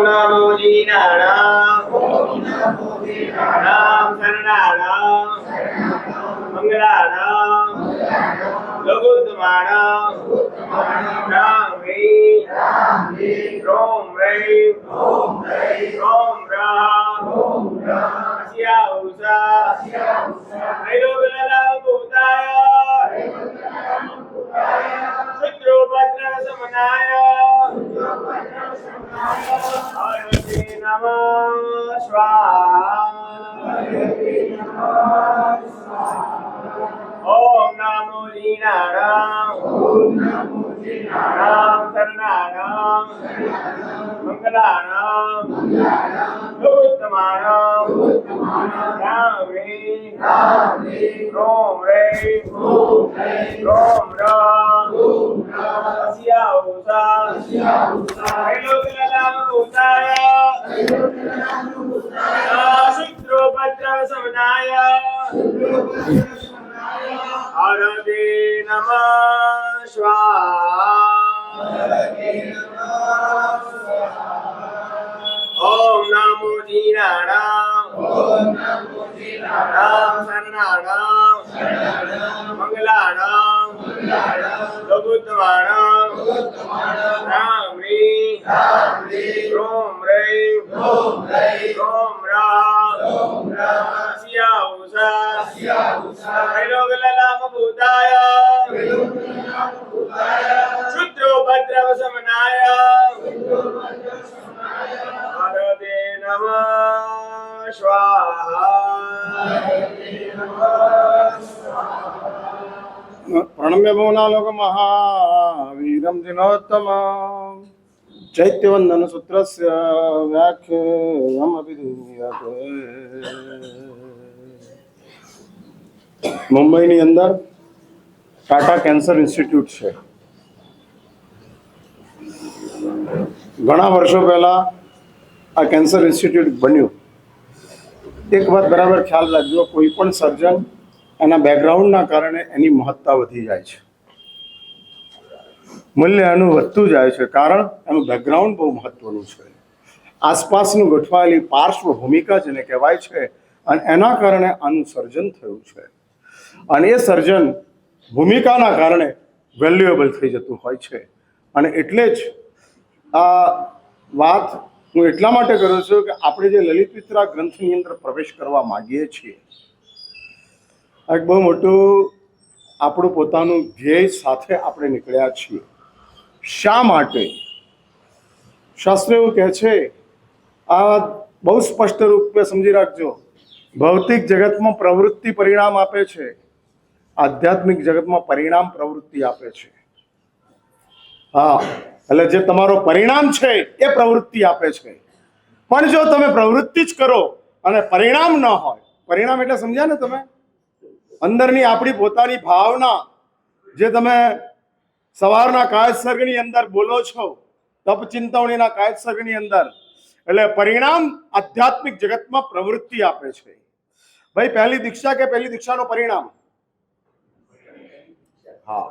નમો જીનાણામ નામ શરણાણામ મંગલાણામ લઘુત્તમાણામ રામ વીર રોમ રૈમ રોમ રામ અસ્યા ઉષા त्रैलोक्यनाथाय भूताय शुक्रोपद्र समनाय पार्वती नमः स्वाहा। ओम नमो जीनाणाम नाम शरणाणाम मंगलाणाम लघुत्तमाणाम राम वीर रोम रैम रोम राम अस्या उषा त्रैलोक्यनाथाय भूताय शुक्रोपद्र समनाय पार्वती नमः स्वाहा। ओम नमो जीनाणाम नाम शरणाणाम मंगलाणाम लघुत्तमाणाम राम वीर रोम रैम रोम राम अस्या उषा त्रैलोक्यनाथाय भूताय शुक्रोपद्र समनाय पार्वती नमः स्वाहा। प्रणम्य भुवनालोक महावीरं दिनोत्तमं चैत्यवन्दन सूत्रस्य व्याख्यानमपि दीयते। મુંબઈની અંદર ટાટા કેન્સર ઇન્સ્ટિટ્યૂટ છે. ઘણા વર્ષો પહેલા આ કેન્સર ઇન્સ્ટિટ્યૂટ બન્યું. એક વાત બરાબર ખ્યાલ રાખજો, કોઈ પણ સર્જન એના બેકગ્રાઉન્ડના કારણે એની મહત્તા વધી જાય છે, મૂલ્ય એનું વધતું જાય છે, કારણ એનું બેકગ્રાઉન્ડ બહુ મહત્વનું છે. આસપાસનું ગોઠવાયેલી પાર્શ્વ ભૂમિકા જેને કહેવાય છે, અને એના કારણે આનું સર્જન થયું છે. અને એ સર્જન ભૂમિકાના કારણે વેલ્યુએબલ થઈ જતું હોય છે. અને એટલે જ આ વાત હું એટલા માટે કરું છું કે આપણે જે લલિત વિતરા ગ્રંથની અંદર પ્રવેશ કરવા માગીએ છીએ, એક બહુ મોટું આપણું પોતાનું ધ્યેય સાથે આપણે નીકળ્યા છીએ. શા માટે? શાસ્ત્ર એવું કહે છે, આ વાત બહુ સ્પષ્ટ રૂપે સમજી રાખજો, ભૌતિક જગતમાં પ્રવૃત્તિ પરિણામ આપે છે, આધ્યાત્મિક જગતમાં પરિણામ પ્રવૃત્તિ આપે છે. હા, એટલે જે તમારો પરિણામ છે એ પ્રવૃત્તિ આપે છે. પણ જો તમે પ્રવૃત્તિ જ કરો અને પરિણામ ન હોય, પરિણામ એટલે સમજ્યા ને તમે? અંદરની આપણી પોતાની ભાવના જે તમે સવારના કાયસર્ગની અંદર બોલો છો, તપ ચિંતવણીના કાયસર્ગની અંદર, એટલે પરિણામ આધ્યાત્મિક જગતમાં પ્રવૃત્તિ આપે છે. ભાઈ, પહેલી દીક્ષા કે પહેલી દીક્ષાનો પરિણામ? હા,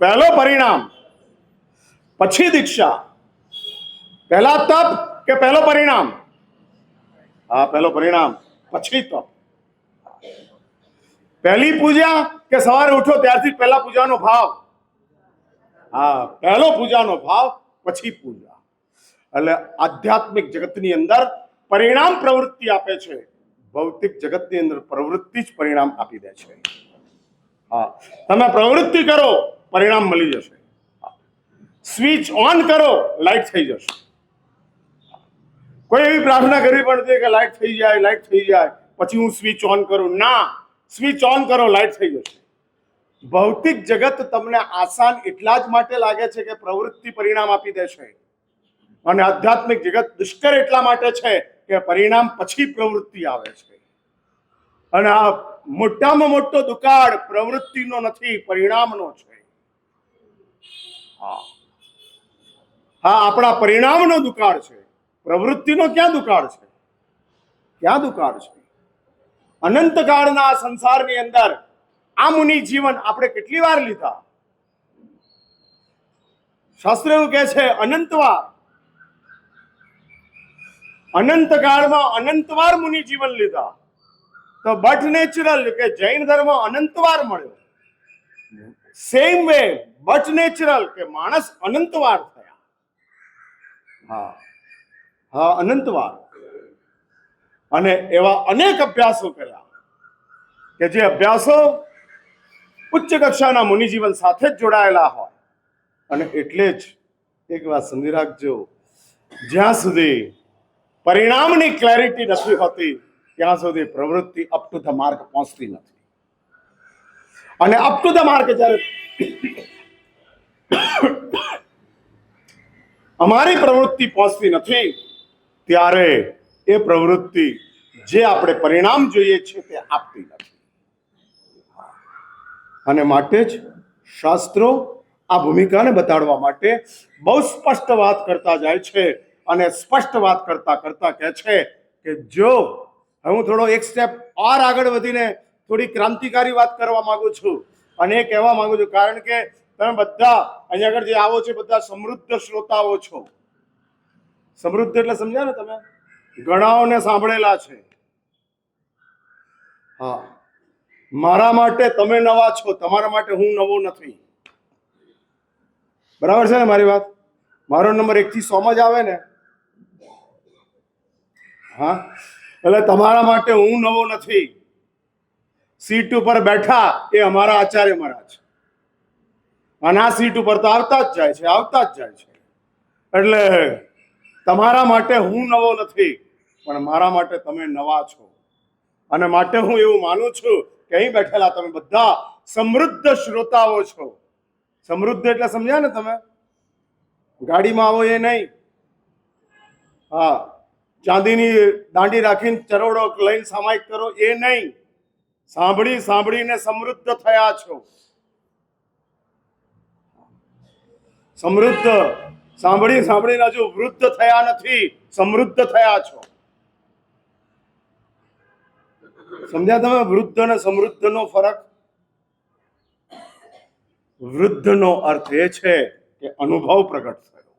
પહેલો પરિણામ, પછી દીક્ષા. પહેલા તપ કે પહેલો પરિણામ? હા, પહેલો પરિણામ, પછી તપ. પહેલી પૂજા કે સવારે ઉઠો ત્યારથી પહેલા પૂજાનો ભાવ? હા, પહેલો પૂજાનો ભાવ, પછી પૂજા. એટલે આધ્યાત્મિક જગતની અંદર પરિણામ પ્રવૃત્તિ આપે છે, ભૌતિક જગતની અંદર પ્રવૃત્તિ જ પરિણામ આપી દે છે. હા, તમે પ્રવૃત્તિ કરો, પરિણામ મળી જશે. સ્વિચ ઓન કરો, લાઈટ થઈ જશે. કોઈ એવી પ્રાર્થના કરવી પડતી કે લાઈટ થઈ જાય, લાઈટ થઈ જાય, પછી હું સ્વિચ ઓન કરું? ના, સ્વિચ ઓન કરો, લાઈટ થઈ જશે. ભૌતિક જગત તમને આસાન એટલા જ માટે લાગે છે કે પ્રવૃત્તિ પરિણામ આપી દે છે, અને આધ્યાત્મિક જગત દુષ્કર એટલા માટે છે કે પરિણામ પછી પ્રવૃત્તિ આવે છે. અને આ મોટામાં મોટો દુકાળ પ્રવૃત્તિનો નથી, પરિણામનો છે. હા હા, આપણા પરિણામનો દુકાળ છે, પ્રવૃત્તિનો ક્યાં દુકાળ છે? ક્યાં દુકાળ છે? અનંતકાળના સંસારની અંદર આ મુનિ જીવન આપણે કેટલી વાર લીધા? શાસ્ત્ર એવું કહે છે અનંત વાર. અનંતકાળમાં અનંતવાર મુનિ જીવન લીધા, તો બટ નેચરલ કે જૈન ધર્મ અનંતવાર મળ્યો. સેમ વે બટ નેચરલ કે માણસ અનંતવાર થયા. હા હા, અનંતવાર. અને એવા અનેક અભ્યાસો કર્યા કે જે અભ્યાસો ઉચ્ચ કક્ષાના મુનિજીવન સાથે જ જોડાયેલા હોય. અને એટલે જ એક વાત સમજી રાખજો, જ્યાં સુધી પરિણામની ક્લેરિટી નથી હોતી ત્યાં સુધી પ્રવૃત્તિ અપ ટુ ધ માર્ક પહોંચતી નથી. અને અપ ટુ ધ માર્ક જ્યારે અમારી પ્રવૃત્તિ પહોંચતી નથી ત્યારે એ પ્રવૃત્તિ જે આપણે પરિણામ જોઈએ છે તે આપતી નથી. અને માટે જ શાસ્ત્રો આ ભૂમિકાને બતાડવા માટે બહુ સ્પષ્ટ વાત કરતા જાય છે. અને સ્પષ્ટ વાત કરતા કરતા કહે છે કે જો હું થોડો એક સ્ટેપ ઓર આગળ વધીને થોડી ક્રાંતિકારી વાત કરવા માંગુ છું અને એ કહેવા માંગુ છું, કારણ કે તમે બધા અહીંયા આગળ જે આવો છો બધા સમૃદ્ધ શ્રોતાઓ છો. સમૃદ્ધ એટલે સમજ્યા ને તમે? ઘણાઓને સાંભળેલા છે. હા, મારા માટે તમે નવા છો, તમારા માટે હું નવો નથી. બરાબર છે ને મારી વાત? મારો નંબર 1 થી 100 માં જ આવે ને? હા, એટલે તમારા માટે હું નવો નથી. સીટ ઉપર બેઠા એ અમારા આચાર્ય મહારાજ, અને આ સીટ ઉપર તો આવતા જ જાય છે, આવતા જ જાય છે. એટલે તમારા માટે હું નવો નથી, પણ મારા માટે તમે નવા છો. અને માટે હું એવું માનું છું કે અહીં બેઠેલા તમે બધા સમૃદ્ધ શ્રોતાઓ છો. સમૃદ્ધ એટલે સમજ્યા ને તમે? ગાડીમાં આવો એ નહીં. હા, ચાંદીની દાંડી રાખીને ચરોડો લઈને સામાયિક કરો એ નહીં. સાંભળી સાંભળીને સમૃદ્ધ થયા છો. સમૃદ્ધ સાંભળી સાંભળીને હજુ વૃદ્ધ થયા નથી, સમૃદ્ધ થયા છો. સમજ્યા તમે વૃદ્ધ અને સમૃદ્ધનો ફરક? વૃદ્ધનો અર્થ એ છે કે અનુભવ પ્રગટ થયો,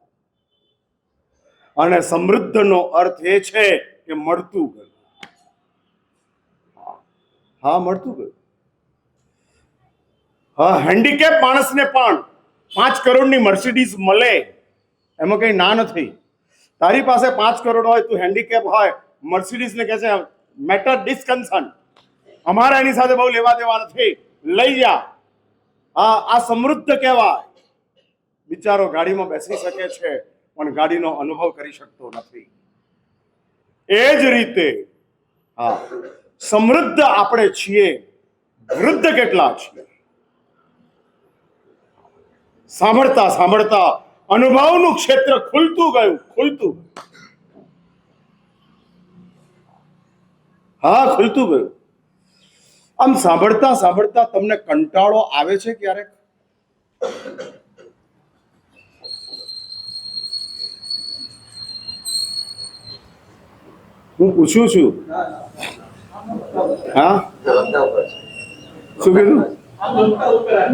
અને સમૃદ્ધનો અર્થ એ છે કે મળતું ગયું. હા, મળતું ગયું. હા, હેન્ડીકેપ માણસને પણ 5 કરોડની મર્સિડીઝ મળે એમાં કઈ ના નથી. તારી પાસે 5 કરોડ હોય, તું હેન્ડીકેપ હોય, મર્સિડીઝ ને કહે છે મેટર ડિસ્કન્સર્ન, અમારા એની સાથે બહુ લેવા દેવા નથી, લઈ જા. આ સમૃદ્ધ કહેવાય. બિચારો ગાડીમાં બેસી શકે છે પણ ગાડીનો અનુભવ કરી શકતો નથી. એ જ રીતે હા, સમૃદ્ધ આપણે છીએ, વૃદ્ધ કેટલા છીએ? સાંભળતા સાંભળતા અનુભવનું ક્ષેત્ર ખુલતું ગયું, ખુલતું. હા, ખુલતું ગયું. આમ સાંભળતા સાંભળતા તમને કંટાળો આવે છે ક્યારેક? હું પૂછું છું. હા, શું કીધું?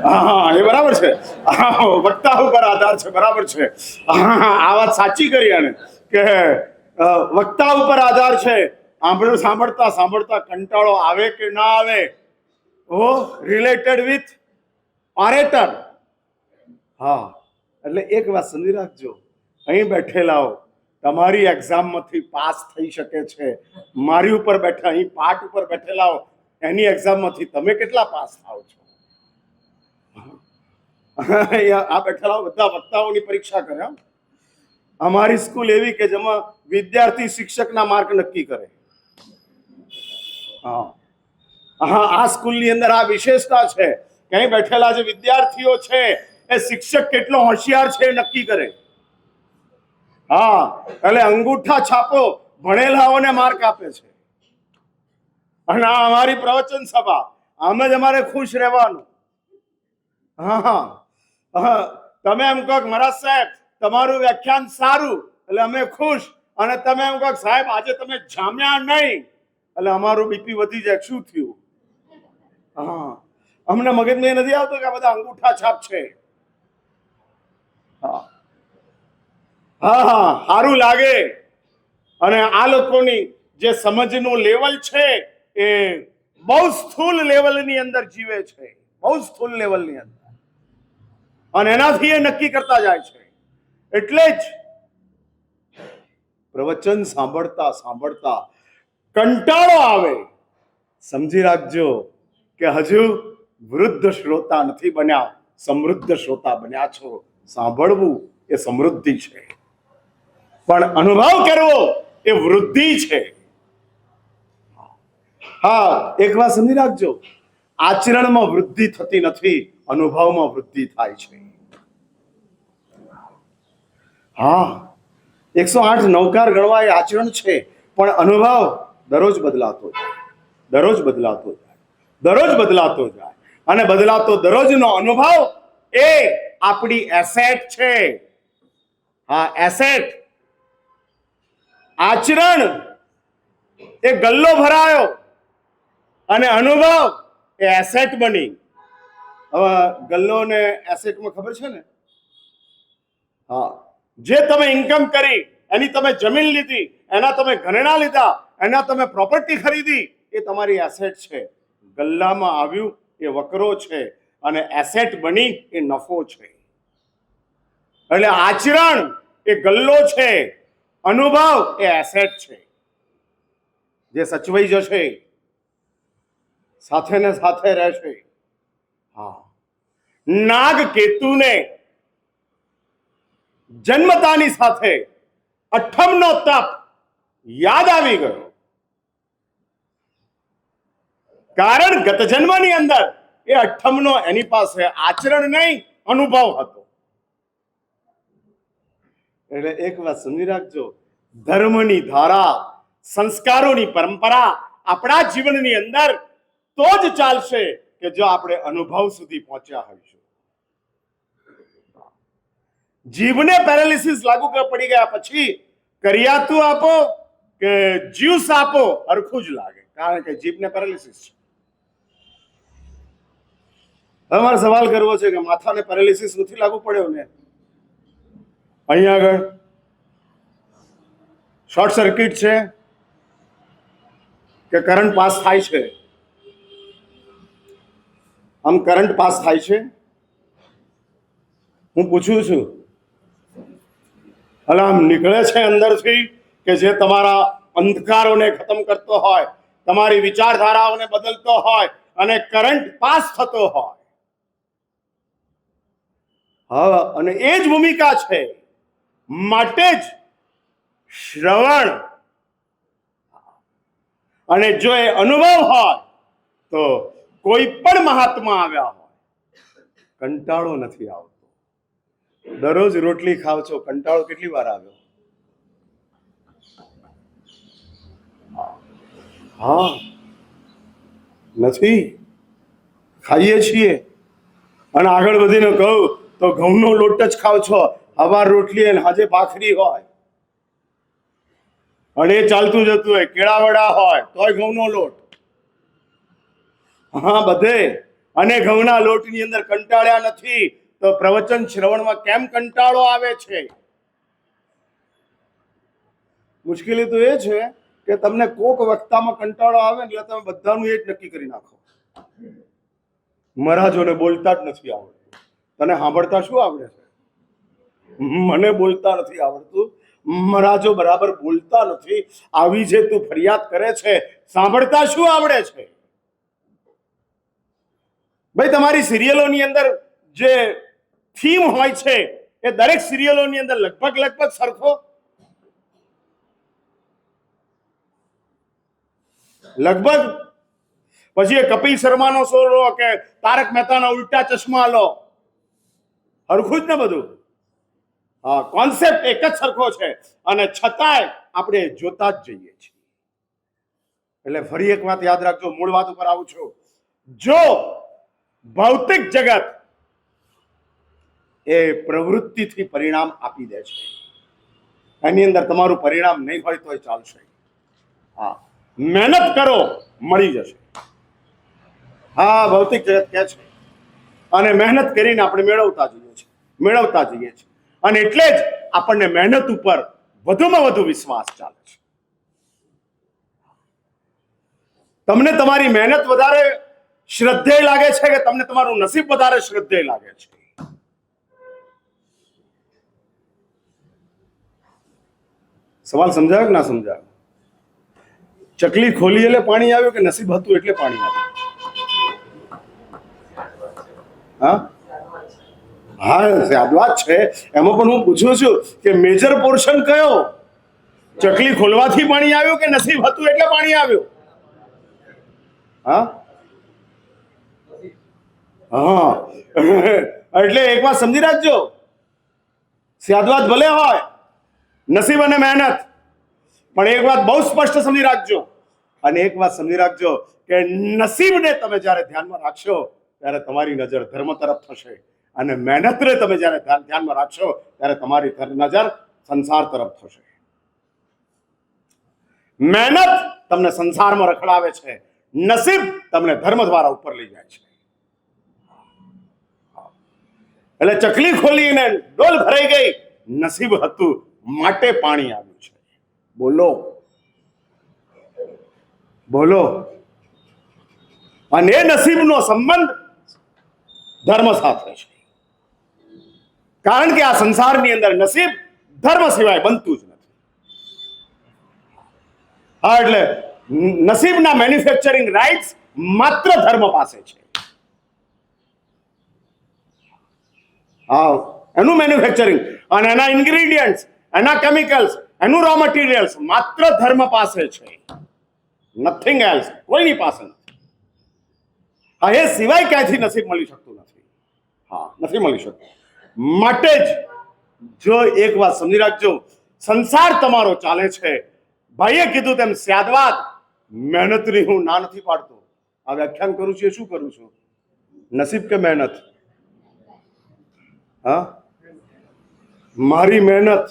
હા, એ બરાબર છે. વક્તા ઉપર આધાર છે, બરાબર છે. આ વાત સાચી કરી આને કે વક્તા ઉપર આધાર છે. સાંભળતા સાંભળતા કંટાળો આવે કે ના આવે? ઓ રિલેટેડ વિથ ઓરેટર. હા, એટલે એક વાત સમજી રાખજો, અહીં બેઠેલાઓ તમારી એક્ઝામમાંથી પાસ થઈ શકે છે. મારી ઉપર બેઠા અહીં પાઠ ઉપર બેઠેલાઓ એની એક્ઝામમાંથી તમે કેટલા પાસ થાવ છો? આ બેઠેલા બધા વક્તાઓની પરીક્ષા કરે. અમારી સ્કૂલ એવી કે જેમાં વિદ્યાર્થી શિક્ષકના માર્ક નક્કી કરે. હા, આ સ્કૂલની અંદર આ વિશેષતા છે કે અહીં બેઠેલા જે વિદ્યાર્થીઓ છે એ શિક્ષક કેટલો હોશિયાર છે એ નક્કી કરે. હા, એટલે અંગૂઠા છાપો ભણેલાઓને માર્ક આપે છે. અને આ અમારી પ્રવચન સભા, આમ જ અમારે ખુશ રહેવાનું. હા, તમે એમ કહો મહારાજ સાહેબ તમારું વ્યાખ્યાન સારું એટલે અમે ખુશ, અને તમે એમ કહો સાહેબ આજે તમે જામ્યા નહીં એટલે અમારું બીપી વધી જાય. શું થયું? હા, અમને મગજમાં નથી આવતું કે આ બધા અંગૂઠા છાપ છે. હા હા, સારું લાગે અને આ લોકોની જે સમજનું લેવલ છે એ બહુ સ્થૂલ લેવલની અંદર જીવે છે, બહુ સ્થૂલ લેવલની અંદર, અને એનાથી એ નક્કી કરતા જાય છે. એટલે જ પ્રવચન સાંભળતા સાંભળતા કંટાળો આવે. સમજી રાખજો કે હજુ વૃદ્ધ શ્રોતા નથી બન્યા, સમૃદ્ધ શ્રોતા બન્યા છો. સાંભળવું એ સમૃદ્ધિ છે, પણ અનુભવ કરવો એ વૃદ્ધિ છે. હા, એક વાત સમજી રાખજો, આચરણમાં વૃદ્ધિ થતી નથી, અનુભવમાં વૃદ્ધિ થાય છે. હા, 108 નવકાર ગણવા એ આચરણ છે, પણ અનુભવ દરરોજ બદલાતો જાય, દરરોજ બદલાતો જાય, દરરોજ બદલાતો જાય. અને બદલાતો દરરોજનો અનુભવ એ આપણી એસેટ છે. હા, એસેટ. આચરણ એ ગલ્લો ભરાયો અને અનુભવ એ એસેટ બની. હવે ગલ્લો ને એસેટમાં ખબર છે ને? હા, જે તમે ઇન્કમ કરી, એની તમે જમીન લીધી, એના તમે ઘરેણા લીધા, એના તમે પ્રોપર્ટી ખરીદી, એ તમારી એસેટ છે. ગલ્લામાં આવ્યું એ વકરો છે, અને એસેટ બની એ નફો છે. એટલે આચરણ એ ગલ્લો છે, અનુભવ એ એસેટ છે, જે સચવાઈ જશે, સાથે ને સાથે રહેશે. હા, નાગ કેતુને જન્મતાની સાથે અઠમનો તપ યાદ આવી ગયો. કારણ ગત જન્મની અંદર એ અઠમનો એની પાસે આચરણ નહીં, અનુભવ હતો. એટલે એક વાત સમજી રાખજો, ધર્મની ધારા, સંસ્કારોની પરંપરા આપણા જીવનની અંદર તો જ ચાલશે કે જો આપણે અનુભવ સુધી પહોંચ્યા હોઈશું. જીભને પેરાલિસિસ લાગુ પડી ગયા પછી કરિયાતું આપો કે જ્યુસ આપો, હરખું જ લાગે, કારણ કે જીભને પેરાલિસિસ છે. તમારે સવાલ કરવો છે કે માથાને પેરાલિસિસ નથી લાગુ પડ્યો ને? અહીંયા આગળ શોર્ટ સર્કિટ છે કે કરંટ પાસ થાય છે? આમ કરંટ પાસ થાય છે? હું પૂછું છું. આમ નીકળે છે અંદરથી કે જે તમારા અંધકારોને ખતમ કરતો હોય, તમારી વિચારધારાઓને બદલતો હોય અને કરંટ પાસ થતો હોય. હા, અને એ જ ભૂમિકા છે. માટે જ શ્રવણ, અને જો એ અનુભવ હોય તો કોઈ પણ મહાત્મા આવ્યા હોય કંટાળો નથી આવતો. દરરોજ રોટલી ખાવ છો, કંટાળો કેટલી વાર આવ્યો? હા, નથી. ખાઈએ છીએ અને આગળ વધીને કહું તો ઘઉંનો લોટ જ ખાવ છો, હવાર રોટલી અને હાજે ભાખરી હોય, અને એ ચાલતું જતું હોય, કેળાવડા હોય તોય ઘઉંનો લોટ. હા, બધે. અને ઘઉંના લોટની અંદર કંટાળ્યા નથી તો પ્રવચન શ્રવણમાં કેમ કંટાળો આવે છે? મુશ્કેલી તો એ છે કે તમને કોક વક્તામાં કંટાળો આવે એટલે તમે બધાનું એ જ નક્કી કરી નાખો. મહારાજોને બોલતા જ નથી આવડતું. તને સાંભળતા શું આવડે છે? મને બોલતા નથી આવડતું. મહારાજો બરાબર બોલતા નથી, આવી જે તું ફરિયાદ કરે છે, સાંભળતા શું આવડે છે? ભાઈ, તમારી સિરિયલોની અંદર જે થીમ હોય છે એ દરેક સિરિયલોની અંદર લગભગ સરખો, લગભગ. પછી એ કપિલ શર્માનો શો લો કે તારક મહેતાના ઉલ્ટા ચશ્મા લો, હરખું જ ને બધું. હા, કોન્સેપ્ટ એક જ સરખો છે, અને છતાંય આપણે જોતા જ જઈએ છીએ. એટલે ફરી એક વાત યાદ રાખજો, મૂળ વાત ઉપર આવું છું. જો ભૌતિક જગત એ પ્રવૃત્તિથી પરિણામ આપી દે છે, એની અંદર તમારું પરિણામ નહીં હોય તોય ચાલશે. હા, મહેનત કરો, મળી જશે. હા, ભૌતિક જગત કહે છે, અને મહેનત કરીને આપણે મેળવતા જઈએ છીએ. અને એટલે જ આપણને મહેનત ઉપર વધુમાં વધુ વિશ્વાસ ચાલે છે. તમને તમારી મહેનત વધારે શ્રદ્ધેય લાગે છે કે તમને તમારું નસીબ વધારે શ્રદ્ધેય લાગે છે? સવાલ સમજાયો કે ના સમજાયો? ચકલી ખોલી એટલે પાણી આવ્યું કે નસીબ હતું એટલે પાણી આવ્યું? હા હા, યાદ છે. એમાં પણ હું પૂછું છું કે મેજર પોર્શન કયો? ચકલી ખોલવાથી પાણી આવ્યું કે નસીબ હતું એટલે પાણી આવ્યું? હા હા, એટલે એક વાત સમજી રાખજો, સ્યાદવાદ ભલે હોય, નસીબ અને મહેનત, પણ એક વાત બહુ સ્પષ્ટ સમજી રાખજો, અને એક વાત સમજી રાખજો કે નસીબને તમે જ્યારે ધ્યાનમાં રાખશો ત્યારે તમારી નજર ધર્મ તરફ થશે, અને મહેનતને તમે જ્યારે ધ્યાનમાં રાખશો ત્યારે તમારી નજર સંસાર તરફ થશે. મહેનત તમને સંસારમાં રખડાવે છે, નસીબ તમને ધર્મ દ્વારા ઉપર લઈ જાય છે. એટલે ચકલી ખોલીને ડોલ ભરાઈ ગઈ, નસીબ હતું માટે પાણી આવ્યું છે. બોલો બોલો. અને એ નસીબનો સંબંધ ધર્મ સાથે છે, કારણ કે આ સંસારની અંદર નસીબ ધર્મ સિવાય બનતું જ નથી. હા, એટલે નસીબના મેન્યુફેક્ચરિંગ રાઇટ્સ માત્ર ધર્મ પાસે છે. હા, એનું મેન્યુફેક્ચરિંગ અને એના ઇન્ગ્રેડિયન્ટ્સ, એના કેમિકલ્સ, એનું રો મટીરિયલ્સ માત્ર ધર્મ પાસે છે, નથિંગ એલ્સ, કોઈની પાસે નથી. હા, એ સિવાય ક્યાંયથી નસીબ મળી શકતું નથી. હા, નથી મળી શકતું. માટે જ જો એક વાત સમજી રાખજો, સંસાર તમારો ચાલે છે, ભાઈએ કીધું તેમ સ્યાદવાદ, મહેનતની હું ના નથી પાડતો. આ વ્યાખ્યાન કરું છું એ શું કરું છું? નસીબ કે મહેનત? હા, મારી મહેનત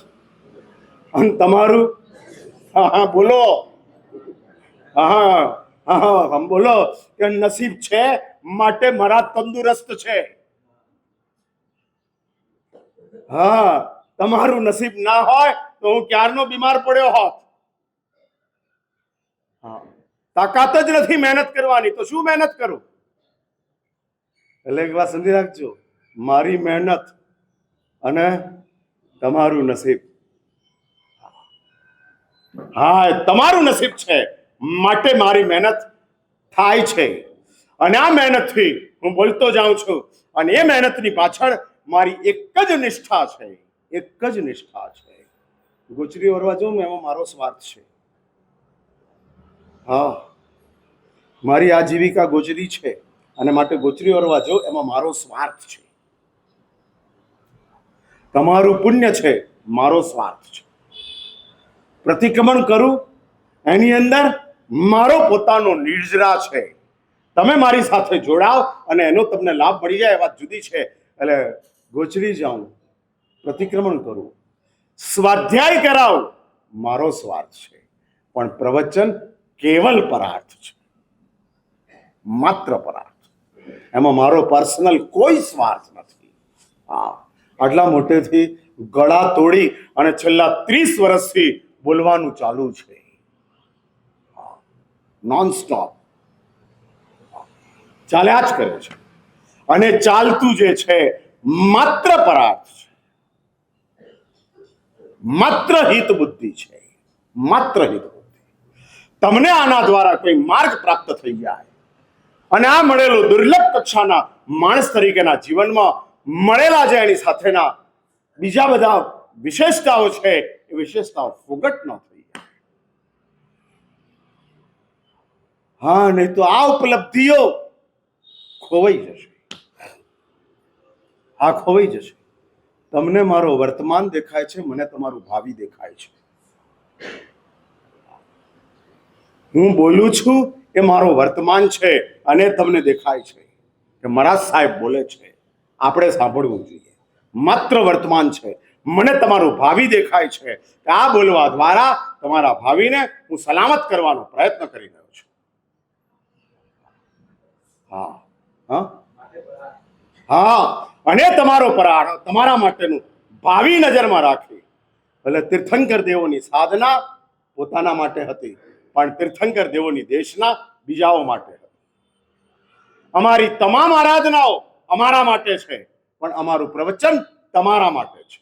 અને તમારું, હા હા બોલો, હા હા બોલો કે નસીબ છે માટે મારા તંદુરસ્ત છે. હા, તમારું નસીબ ના હોય તો હું ક્યારનો બીમાર પડ્યો હોત. હા, તાકાત જ નથી મહેનત કરવાની તો શું મહેનત કરું? એટલે એક વાત સમજી રાખજો, મારી મહેનત અને તમારું નસીબ. હા, તમારું નસીબ છે માટે મારી મહેનત થાય છે, અને આ મહેનતથી હું બોલતો જાઉં છું, અને એ મહેનતની પાછળ મારી એક જ નિષ્ઠા છે, એક જ નિષ્ઠા છે. ગોચરી ઓરવા જાઉં એમાં મારો સ્વાર્થ છે. હા, મારી આજીવિકા ગોચરી છે, અને માટે ગોચરી ઓરવા જાઉં એમાં મારો સ્વાર્થ છે. તમારું પુણ્ય છે, મારો સ્વાર્થ છે. પ્રતિક્રમણ કરું એની અંદર મારો પોતાનો નિર્જરા છે. તમે મારી સાથે જોડાવ અને એનો તમને લાભ મળી જાય એ વાત જુદી છે. એટલે ગોચરી જાઉં, પ્રતિક્રમણ કરું, સ્વાધ્યાય કરાવ, મારો સ્વાર્થ છે, પણ પ્રવચન કેવલ પરાર્થ છે, માત્ર પરાર્થ. એમાં મારો પર્સનલ કોઈ સ્વાર્થ નથી. હા, આટલા મોટેથી ગળા તોડી અને છેલ્લા 30 વર્ષથી બોલવાનું ચાલુ છે, નોન સ્ટોપ ચાલ્યા જ કરે છે, અને ચાલતું જે છે માત્ર પરાર્થ છે, માત્ર હિત બુદ્ધિ છે, માત્ર હિત બુદ્ધિ. તમને આના દ્વારા કોઈ માર્ગ પ્રાપ્ત થઈ જાય, અને આ મળેલું દુર્લભ કક્ષાના માણસ તરીકેના જીવનમાં મળેલા જે એની સાથેના બીજા બધા વિશેષતાઓ છે એ વિશેષતાઓ ફોગટ ન થઈ જાય. હા, નહીં તો આ ઉપલબ્ધિઓ ખોવાઈ જશે. આ ખોવાઈ જશે. તમને મારો વર્તમાન દેખાય છે, મને તમારું ભાવિ દેખાય છે. હું બોલું છું એ મારો વર્તમાન છે, અને તમને દેખાય છે કે મહારાજ સાહેબ બોલે છે, આપણે સાંભળવું જોઈએ. માત્ર વર્તમાન છે. મને તમારું ભાવિ દેખાય છે કે આ બોલવા દ્વારા તમારા ભાવિને હું સલામત કરવાનો પ્રયત્ન કરી રહ્યો છું. હા હા હા, અને તમારો પરાર તમારા માટેનું ભાવિ નજરમાં રાખી. એટલે તીર્થંકર દેવોની સાધના પોતાના માટે હતી, પણ તીર્થંકર દેવોની દેશના બીજાઓ માટે હતી. અમારી તમામ આરાધનાઓ અમારા માટે છે, પણ અમારું પ્રવચન તમારા માટે છે.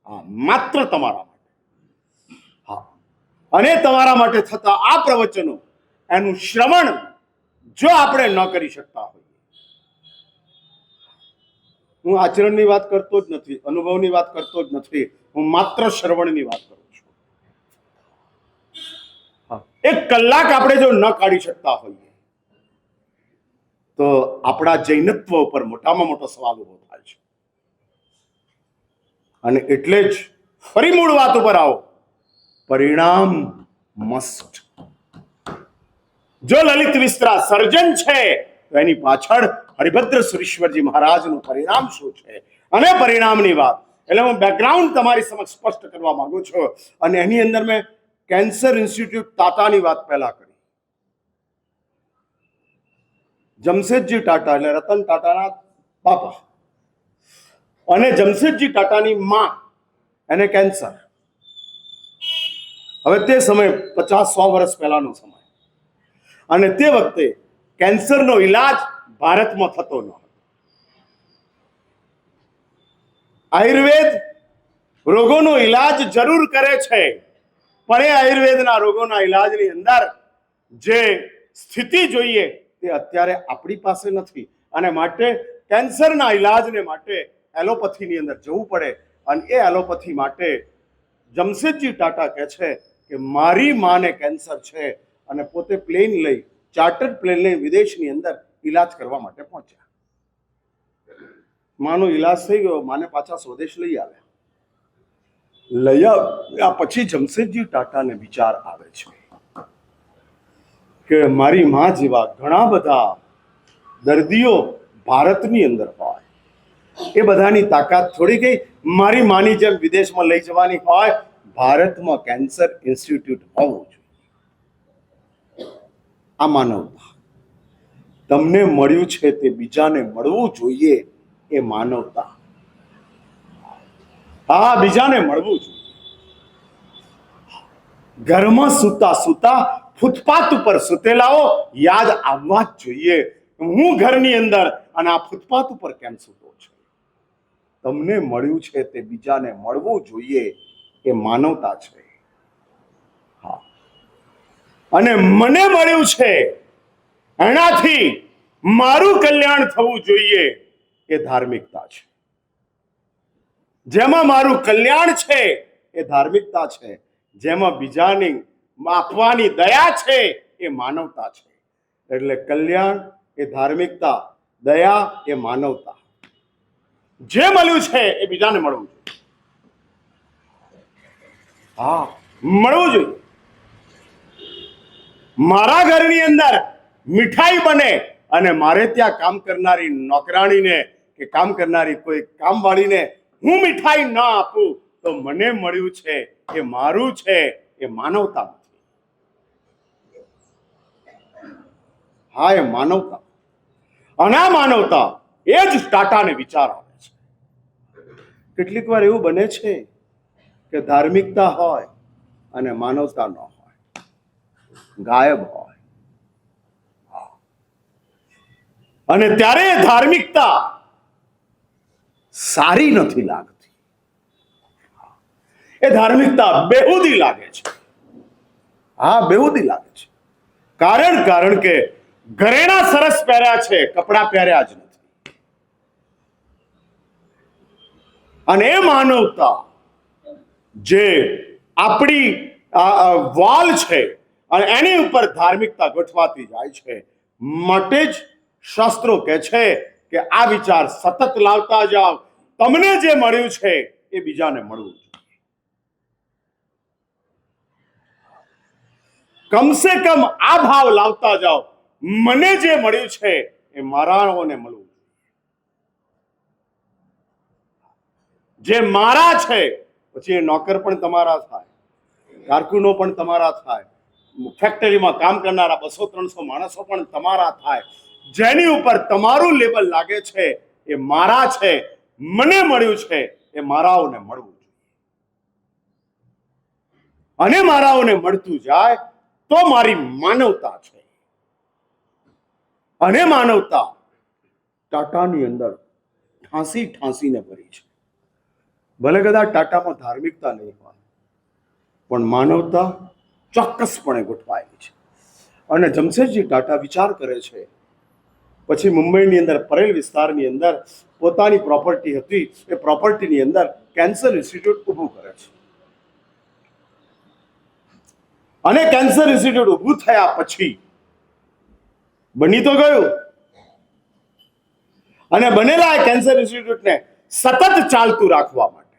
હા, માત્ર તમારા માટે. હા, અને તમારા માટે થતા આ પ્રવચનો, એનું શ્રવણ જો આપણે ન કરી શકતા હોઈએ, હું આચરણની વાત કરતો જ નથી, અનુભવની વાત કરતો જ નથી, હું માત્ર શ્રવણની વાત કરું છું. હા, 1 કલાક આપણે જો ન કાઢી શકતા હોઈએ તો આપણા જૈનત્વ ઉપર મોટામાં મોટો સવાલ ઉભો થાય છે. અને એટલે જ ફરી મૂળ વાત ઉપર આવો, પરિણામ મસ્ટ. જો લલિત વિસ્તરા સર્જન છે તો એની પાછળ હરિભદ્ર સુરીશ્વરજી મહારાજનું પરિણામ શું છે, અને પરિણામની વાત એટલે હું બેકગ્રાઉન્ડ તમારી સમક્ષ સ્પષ્ટ કરવા માંગુ છું. અને એની અંદર મેં કેન્સર ઇન્સ્ટિટ્યૂટ ટાટાની વાત પહેલા કરી. જમશેદજી ટાટા એટલે રતન ટાટાના બાપા, અને જમશેદજી ટાટાની માં, એને કેન્સર. હવે તે સમય 50-100 વર્ષ પહેલાનો સમય, અને તે વખતે કેન્સરનો ઈલાજ ભારતમાં થતો ન હતો. આયુર્વેદ રોગોનો ઈલાજ જરૂર કરે છે, પણ એ આયુર્વેદના રોગોના ઈલાજની અંદર જે સ્થિતિ જોઈએ તે અત્યારે આપણી પાસે નથી. અને માટે કેન્સરના ઈલાજને માટે એલોપેથીની અંદર જવું પડે. અને એ એલોપેથી માટે જમશેદજી ટાટા કહે છે કે મારી માને કેન્સર છે, અને પોતે પ્લેન લઈ, ચાર્ટર્ડ પ્લેન લઈ વિદેશની અંદર ઈલાજ કરવા માટે પહોંચ્યા. માનો ઈલાજ થઈ ગયો, માને પાછા સ્વદેશ લઈ આવ્યા. લઈ આવ્યા પછી જમશેદજી ટાટાને વિચાર આવે છે કે મારી માં જેવા ઘણા બધા દર્દીઓ ભારતની અંદર હોય, એ બધાની તાકાત થોડી ગઈ મારી માની જેમ વિદેશમાં લઈ જવાની હોય. ભારતમાં કેન્સર ઇન્સ્ટિટ્યૂટ હોવું જોઈએ. આ માનવતા. તમને મળ્યું છે તે બીજાને મળવું જોઈએ, એ માનવતા. હા, બીજાને મળવું જોઈએ. ઘરમાં સૂતા સૂતા ફૂટપાથ ઉપર સૂતેલાઓ યાદ આવવા જ જોઈએ, હું ઘરની અંદર અને આ ફૂટપાથ ઉપર કેમ સૂતો છું. તમને મળ્યું છે તે બીજાને મળવું જોઈએ, એ માનવતા છે. હા, અને મને મળ્યું છે એનાથી મારું કલ્યાણ થવું જોઈએ, એ ધાર્મિકતા છે. જેમાં મારું કલ્યાણ છે એ ધાર્મિકતા છે, જેમાં બીજાની આપવાની દયા છે એ માનવતા છે. એટલે કલ્યાણ એ ધાર્મિકતા, દયા એ માનવતા. જે મળ્યું છે એ બીજાને મળવું જોઈએ. હા, મળવું જોઈએ. મારા ઘરની અંદર મીઠાઈ બને અને મારે ત્યાં કામ કરનારી નોકરાણીને કે કામ કરનારી કોઈ કામવાળીને હું મીઠાઈ ન આપું તો મને મળ્યું છે એ મારું છે, એ માનવતા નથી. હા, એ માનવતા. અને આ માનવતા એ જ ટાટાને વિચાર આવે છે. કેટલીક વાર એવું બને છે કે ધાર્મિકતા હોય અને માનવતા ન હોય, ગાયબ હોય. અને ત્યારે ધાર્મિકતા સારી નથી લાગતી. એ ધાર્મિકતા બેહુદી લાગે છે. હા, બેહુદી લાગે છે. કારણ કે ઘરેણા સરસ પહેર્યા છે, કપડા પહેર્યા જ નથી. અને એ માનવતા જે આપણી વાલ છે અને એની ઉપર ધાર્મિકતા ગોઠવાતી જાય છે. માટે જ શાસ્ત્રો કહે છે કે આ વિચાર સતત લાવતા જાઓ. તમને જે મળ્યું છે એ બીજાને મળવું જોઈએ. કમસે કમ આ ભાવ લાવતા જાઓ, મને જે મળ્યું છે એ મારાઓને મળવું. જે મારા છે પછી એ નોકર પણ તમારા થાય, કારકુનો પણ તમારા થાય, ફેક્ટરીમાં કામ કરનારા 200-300 માણસો પણ તમારા થાય. જેની ઉપર તમારું લેબલ લાગે છે એ મારા છે, મને મળ્યું છે એ મારાઓને મળવું જોઈએ. અને મારાઓને મળતું જાય તો મારી માનવતા છે. અને માનવતા ટાટાની અંદર ઠાંસીને ભરી છે. ભલે કદાચ ટાટામાં ધાર્મિકતા નહીં હોય, પણ માનવતા ચોક્કસપણે ગોઠવાયેલી છે. અને જમશેદજી ટાટા વિચાર કરે છે, પછી મુંબઈની અંદર પરેલ વિસ્તારની અંદર પોતાની પ્રોપર્ટી હતી, એ પ્રોપર્ટીની અંદર કેન્સર ઇન્સ્ટિટ્યૂટ ઊભું કરે છે. અને કેન્સર ઇન્સ્ટિટ્યૂટ ઊભું થયા પછી બની તો ગયું, અને બનેલા કેન્સર ઇન્સ્ટિટ્યૂટને સતત ચાલતું રાખવા માટે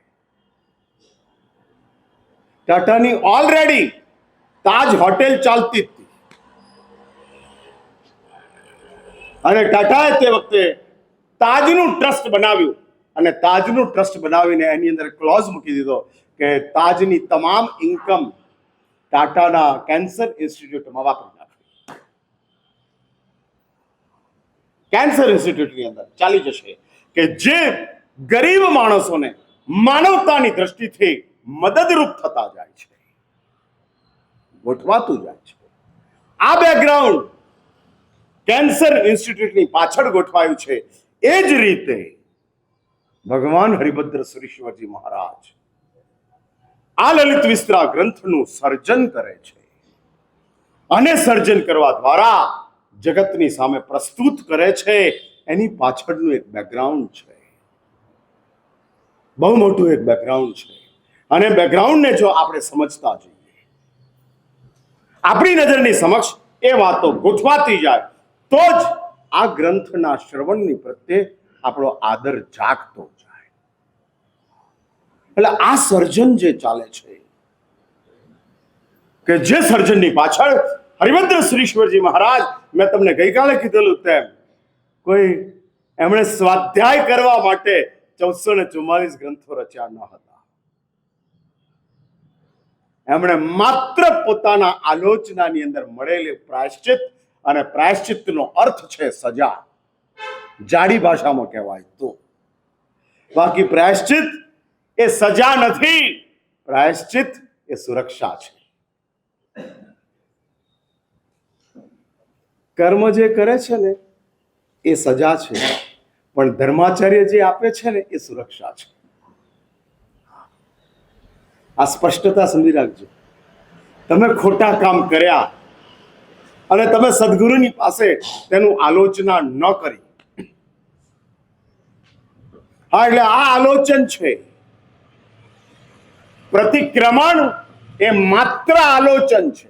ટાટાની ઓલરેડી તાજ હોટેલ ચાલતી હતી. અને ટાટાએ તે વખતે તાજનું ટ્રસ્ટ બનાવ્યું, અને તાજનું ટ્રસ્ટ બનાવીને એની અંદર ક્લોઝ મૂકી દીધો કે તાજની તમામ ઇન્કમ ટાટાના કેન્સર ઇન્સ્ટિટ્યૂટમાં વાપરી નાખવી. કેન્સર ઇન્સ્ટિટ્યૂટની અંદર ચાલી જશે કે જે ગરીબ માણસોને માનવતાની દ્રષ્ટિથી મદદરૂપ થતા જાય છે, ગોઠવાતું જાય છે. આ બેકગ્રાઉન્ડ કેન્સર ઇન્સ્ટિટ્યૂટની પાછળ ગોઠવાયું છે. એ જ રીતે ભગવાન હરિભદ્ર સુરીશ્વરજી મહારાજ આ લલિત વિસ્તરા ગ્રંથનું સર્જન કરે છે, અને સર્જન કરવા દ્વારા જગતની સામે પ્રસ્તુત કરે છે. એની પાછળનું એક બેકગ્રાઉન્ડ છે, બહુ મોટું એક બેકગ્રાઉન્ડ છે. અને બેકગ્રાઉન્ડને જો આપણે સમજતા જઈએ, આપણી નજરની સમક્ષ એ વાતો ગોઠવાતી જાય, તો જ આ ગ્રંથના શ્રવણની પ્રત્યે આપણો આદર જાગતો જાય. એટલે આ સર્જન જે ચાલે છે, કે જે સર્જનની પાછળ હરિભદ્ર સુરીશ્વરજી મહારાજ, મેં તમને ગઈકાલે કીધેલું તેમ, કોઈ એમણે સ્વાધ્યાય કરવા માટે 1444 ગ્રંથો રચ્યા ન હતા. એમણે માત્ર પોતાના આલોચનાની અંદર મળેલી પ્રાયશ્ચિત, અને પ્રાયશ્ચિતનો અર્થ છે સજા, જાડી ભાષામાં કહેવાય તો. બાકી પ્રાયશ્ચિત એ સજા નથી, પ્રાયશ્ચિત એ સુરક્ષા છે. કર્મ જે કરે છે ને એ સજા છે, પણ ધર્માચાર્ય જે આપે છે ને એ સુરક્ષા છે. આ સ્પષ્ટતા સમજી રાખજો. તમે ખોટા કામ કર્યા અને તમે સદગુરુની પાસે તેનું આલોચના ન કરી, હા, એટલે આ આલોચન છે. પ્રતિક્રમણ એ માત્ર આલોચન છે.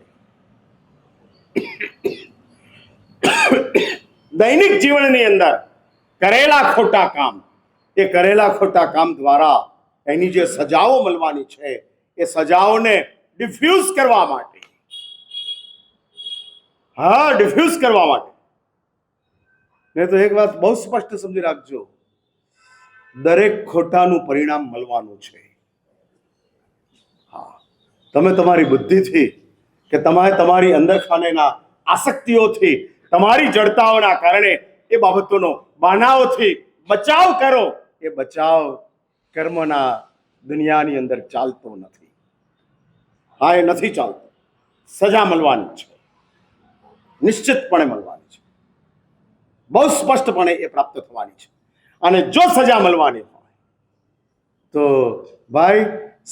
દૈનિક જીવનની અંદર કરેલા ખોટા કામ, એ કરેલા ખોટા કામ દ્વારા એની જે સજાઓ મળવાની છે, એ સજાઓને ડિફ્યુઝ કરવા માટે, હા, ડિફ્યુઝ કરવા માટે. ને તો એક વાત બહુ સ્પષ્ટ સમજી રાખજો, દરેક ખોટાનું પરિણામ મળવાનું છે. હા, તમે તમારી બુદ્ધિથી કે તમે તમારી અંદર ખાનેના આસક્તિઓથી, તમારી જડતાઓના કારણે એ બાબતોનો બાનાઓથી બચાવ કરો. એ બચાવ કર્મના દુનિયાની અંદર ચાલતો નથી. હા, એ નથી ચાલતો. સજા મળવાની છે, નિશ્ચિતપણે મળવાની છે, બહુ સ્પષ્ટપણે એ પ્રાપ્ત થવાની છે. અને જો સજા મળવાની હોય તો ભાઈ,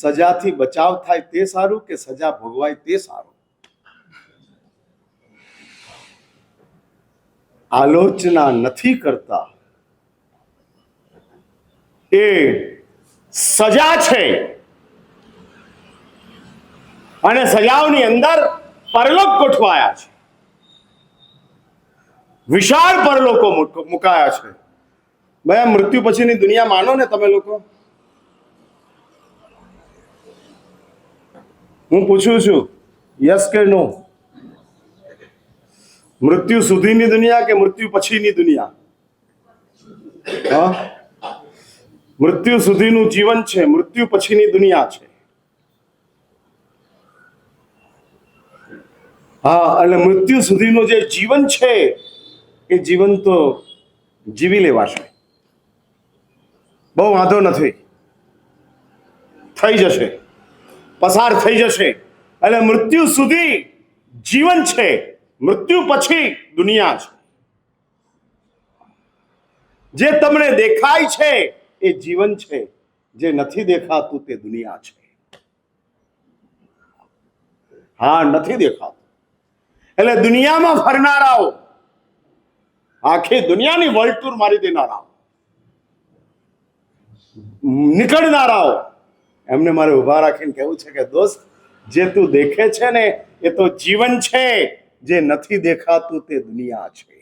સજાથી બચાવ થાય તે સારું કે સજા ભોગવાય તે સારું? આલોચના નથી કરતા એ સજા છે, અને સજાઓની અંદર પરલોક ગોઠવાયા છે, વિશાળ પરલોકો મુકાયા છે. ભાઈ, મૃત્યુ પછીની દુનિયા માનો ને તમે લોકો? હું પૂછું છું, યસ કે નો? મૃત્યુ સુધીની દુનિયા કે મૃત્યુ પછીની દુનિયા? હા, મૃત્યુ સુધીનું જીવન છે, મૃત્યુ પછીની દુનિયા છે. હા, અને મૃત્યુ સુધીનું જે જીવન છે એ જીવન તો જીવી લેવાશે, બહુ વાંધો નથી, થઈ જશે, પસાર થઈ જશે. એટલે મૃત્યુ સુધી જીવન છે, મૃત્યુ પછી દુનિયા છે. જે તમને દેખાય છે એ જીવન છે, જે નથી દેખાતું તે દુનિયા છે. હા, નથી દેખાતું. એટલે દુનિયામાં ફરનારાઓ, આખી દુનિયાની વર્લ્ડ ટૂર મારી દેનારાઓ, નીકળનારાઓ, એમને મારે ઊભા રાખીને કહેવું છે કે દોસ્ત, જે તું દેખે છે ને એ તો જીવન છે, જે નથી દેખાતું તે દુનિયા છે.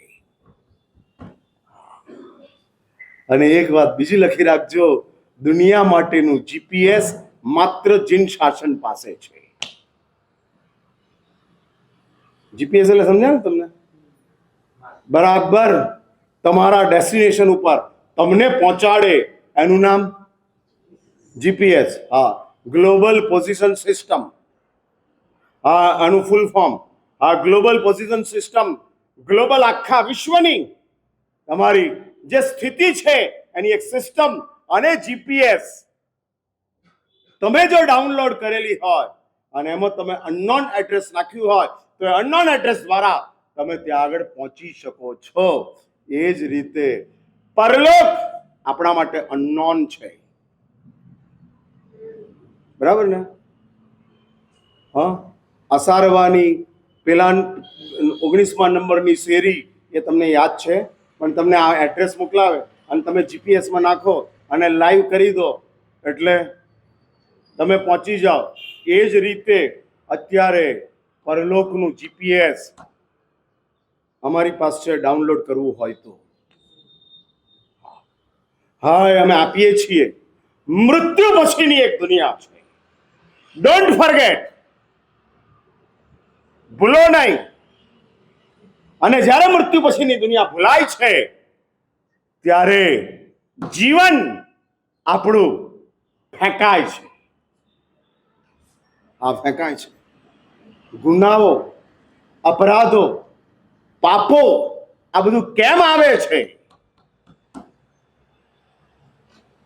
અને એક વાત બીજી લખી રાખજો, દુનિયા માટેનું જીપીએસ માત્ર જીન શાસન પાસે છે. જીપીએસ એટલે સમજ્યા ને તમને? બરાબર તમારા ડેસ્ટિનેશન ઉપર તમને પહોંચાડે, એનું નામ જીપીએસ. હા, ગ્લોબલ પોઝિશન સિસ્ટમ. હા, આનું ફૂલ ફોર્મ. હા, ગ્લોબલ પોઝિશન સિસ્ટમ. ગ્લોબલ આખા વિશ્વની તમારી જે સ્થિતિ છે એની એક સિસ્ટમ. અને જીપીએસ તમે જો ડાઉનલોડ કરેલી હોય અને એમાં તમે અનનોન એડ્રેસ નાખ્યું હોય તો એ અનનોન એડ્રેસ દ્વારા તમે ત્યાં આગળ પહોંચી શકો છો. એ જ રીતે પરલોક આપણા માટે અનનોન છે. બરાબર ને? હા, અસારવાની પેલા 19મા નંબરની શેરી એ તમને યાદ છે, પણ તમને આ એડ્રેસ મોકલાવે અને તમે જીપીએસમાં નાખો અને લાઈવ કરી દો એટલે તમે પહોંચી જાઓ. એ જ રીતે અત્યારે પરલોકનું જીપીએસ અમારી પાસે છે, ડાઉનલોડ કરવું હોય તો. હા, અમે આપીએ છીએ. મૃત્યુ પછીની એક દુનિયા છે. ડોન્ટ ફરગેટ, ભૂલો નહીં. અને જ્યારે મૃત્યુ પછીની દુનિયા ભૂલાય છે ત્યારે જીવન આપણું ફેંકાય છે. આ ફેંકાય છે. ગુનાઓ, અપરાધો, પાપો, આ બધું કેમ આવે છે?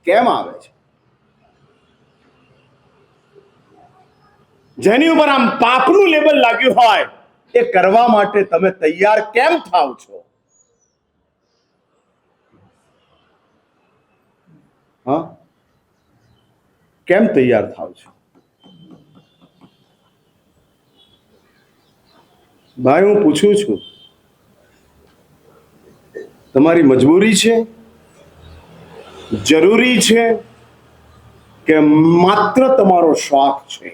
કેમ આવે છે? જેની ઉપર આમ પાપનું લેબલ લાગ્યું હોય એ કરવા માટે તમે તૈયાર કેમ થાવ છો? હા, કેમ તૈયાર થાવ છો? ભાઈ, હું પૂછું છું, તમારી મજબૂરી છે, જરૂરી છે કે માત્ર તમારો શોખ છે?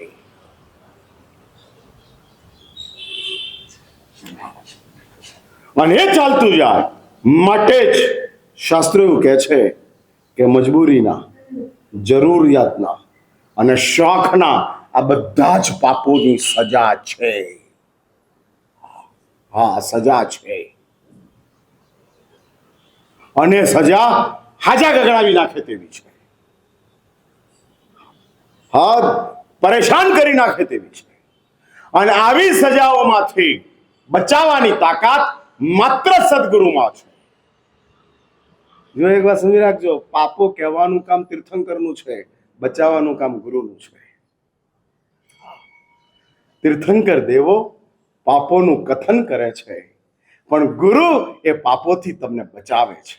અને એ ચાલતું જાય માટે જ શાસ્ત્રો એવું કહે છે કે મજબૂરીના, જરૂરિયાતના અને શોખના આ બધા જ પાપોની સજા છે. હા, સજા છે. અને સજા હાજા ગગડાવી નાખે તેવી છે. હા, પરેશાન કરી નાખે તેવી છે. અને આવી સજાઓમાંથી બચાવવાની તાકાત માત્ર સદગુરુમાં છે. જો એક વાત સમજી રાખજો, પાપો કહેવાનું કામ તીર્થંકરનું છે, બચાવવાનું કામ ગુરુનું છે. તીર્થંકર દેવો પાપોનું કથન કરે છે, પણ ગુરુ એ પાપોથી તમને બચાવે છે.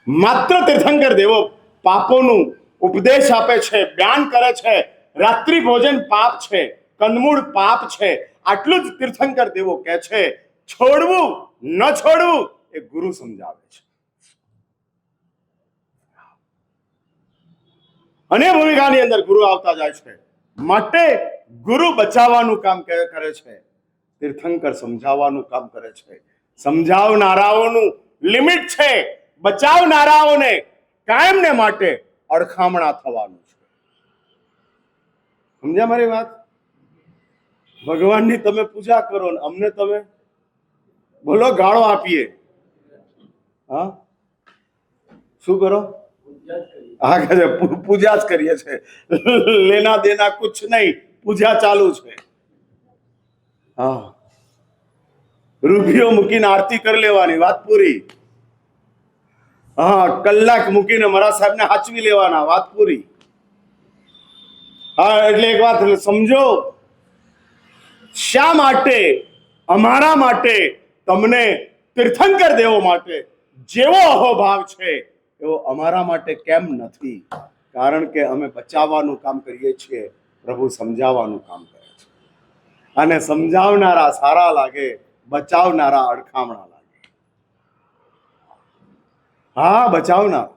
માત્ર તીર્થંકર દેવો પાપોનું ઉપદેશ આપે છે, બયાન કરે છે. રાત્રિ ભોજન પાપ છે, કંદમૂળ પાપ છે, આટલું જ તીર્થંકર દેવો કહે છે. છોડવું ન છોડવું એ ગુરુ સમજાવે છે. અને ભૂમિકાની અંદર ગુરુ આવતા જાય છે. માટે ગુરુ બચાવવાનું કામ કરે છે, તીર્થંકર સમજાવવાનું કામ કરે છે. સમજાવનારાઓનું લિમિટ છે, બચાવનારાઓને કાયમને માટે અડખામણા થવાનું છે. સમજ્યા મારી વાત? ભગવાનની તમે પૂજા કરો ને અમને તમે બોલો ગાળો આપીએ. હા, શું કરો? હા, કહે છે પૂજા જ કરીએ છે, લેના દેના કુછ નહીં, પૂજા ચાલુ છે. હા, રૂપિયો મૂકીને આરતી કરી લેવાની, વાત પૂરી. હા, કલાક મૂકીને મારા સાહેબને હાચવી લેવાના, વાત પૂરી. હા, એટલે એક વાત સમજો, શા માટે અમારા માટે તમને તીર્થંકર દેવો માટે જેવો અહોભાવ છે એવો અમારા માટે કેમ નથી? કારણ કે અમે બચાવવાનું કામ કરીએ છીએ, પ્રભુ સમજાવવાનું કામ કરે છે. અને સમજાવનારા સારા લાગે, બચાવનારા અડખામણા લાગે. હા, બચાવનાર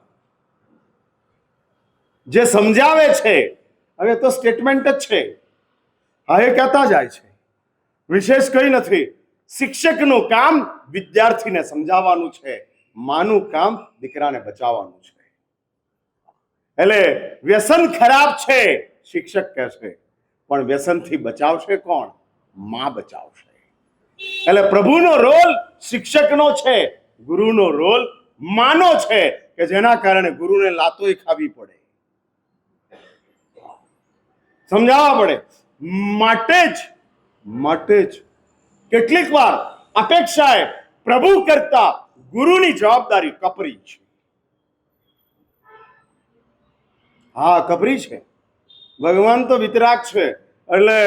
જે સમજાવે છે, હવે તો સ્ટેટમેન્ટ જ છે, હા એ કહેતા જાય છે, વિશેષ કંઈ નથી. શિક્ષકનું કામ વિદ્યાર્થીને સમજાવવાનું છે, માનું કામ દીકરાને બચાવવાનું છે. એટલે વ્યસન ખરાબ છે શિક્ષક કહે છે, પણ વ્યસનથી બચાવશે કોણ? માં બચાવશે. એટલે પ્રભુનો રોલ શિક્ષકનો છે, ગુરુનો રોલ માનો છે, કે જેના કારણે ગુરુને લાતોય ખાવી પડે, સમજાવવા પડે. માટે જ કેટલીક વાર અપેક્ષાએ પ્રભુ કરતા ગુરુની જવાબદારી કપરી છે. હા, કપરી છે. ભગવાન તો વિતરાગ છે, એટલે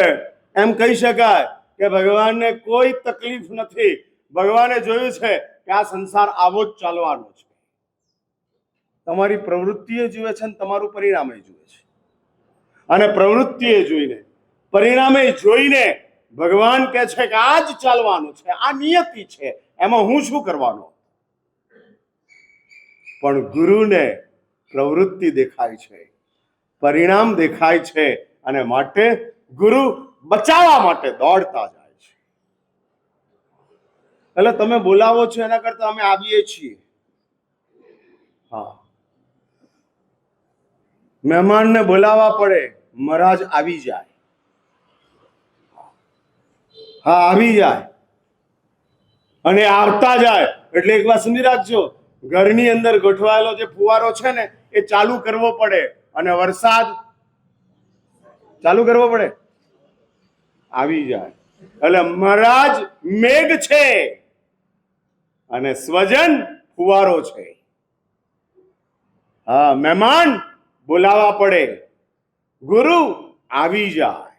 એમ કહી શકાય કે ભગવાનને કોઈ તકલીફ નથી. ભગવાને જોયું છે કે આ સંસાર આવો જ ચાલવાનો છે. તમારી પ્રવૃત્તિએ જુએ છે અને તમારું પરિણામે જુએ છે. અને પ્રવૃત્તિએ જોઈને, પરિણામે જોઈને ભગવાન કહે છે કે આ જ ચાલવાનું છે, આ નિયતિ છે, એમાં હું શું કરવાનો? પણ ગુરુને પ્રવૃત્તિ દેખાય છે, પરિણામ દેખાય છે, અને માટે ગુરુ બચાવવા માટે દોડતા જાય છે. એટલે તમે બોલાવો છો એના કરતા અમે આવીએ છીએ. હા, મહેમાનને બોલાવવા પડે, મહારાજ આવી જાય. હા, આવી જાય અને આવતા જાય એટલે એક વાત સમજી રાખજો, ઘરની અંદર ગોઠવાયેલો જે ફુવારો છે ને એ ચાલુ કરવો પડે, અને વરસાદ ચાલુ કરવો પડે, આવી જાય. એટલે મહારાજ મેઘ છે અને સ્વજન ફુવારો છે. હા, મહેમાન બોલાવવા પડે, ગુરુ આવી જાય,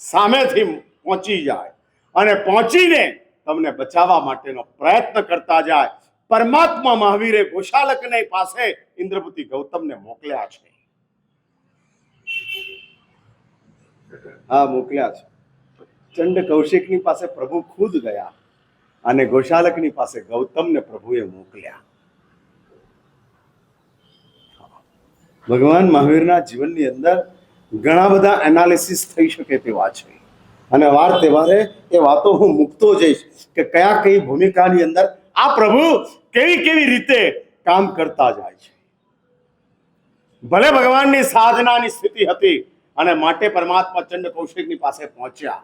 સામેથી પહોંચી જાય અને પહોંચીને તમને બચાવવા માટેનો પ્રયત્ન કરતા જાય. પરમાત્મા મહાવીરે ગોશાલકને પાસે ઇન્દ્રપતિ ગૌતમને મોકલ્યા છે. હા, મોકલ્યા છે. ચંડ કૌશિકની પાસે પ્રભુ ખુદ ગયા અને ગોશાલકની પાસે ગૌતમને પ્રભુએ મોકલ્યા. ભગવાન મહાવીરના જીવનની અંદર ઘણા બધા એનાલિસિસ થઈ શકે તેવા છે, અને વાર તહેવારે એ વાતો હું મૂકતો જઈશ કે કયા કઈ ભૂમિકાની અંદર આ પ્રભુ કેવી કેવી રીતે કામ કરતા જાય છે. ભલે ભગવાનની સાધનાની સ્થિતિ હતી અને માટે પરમાત્મા ચંડ કૌશિકની પાસે પહોંચ્યા,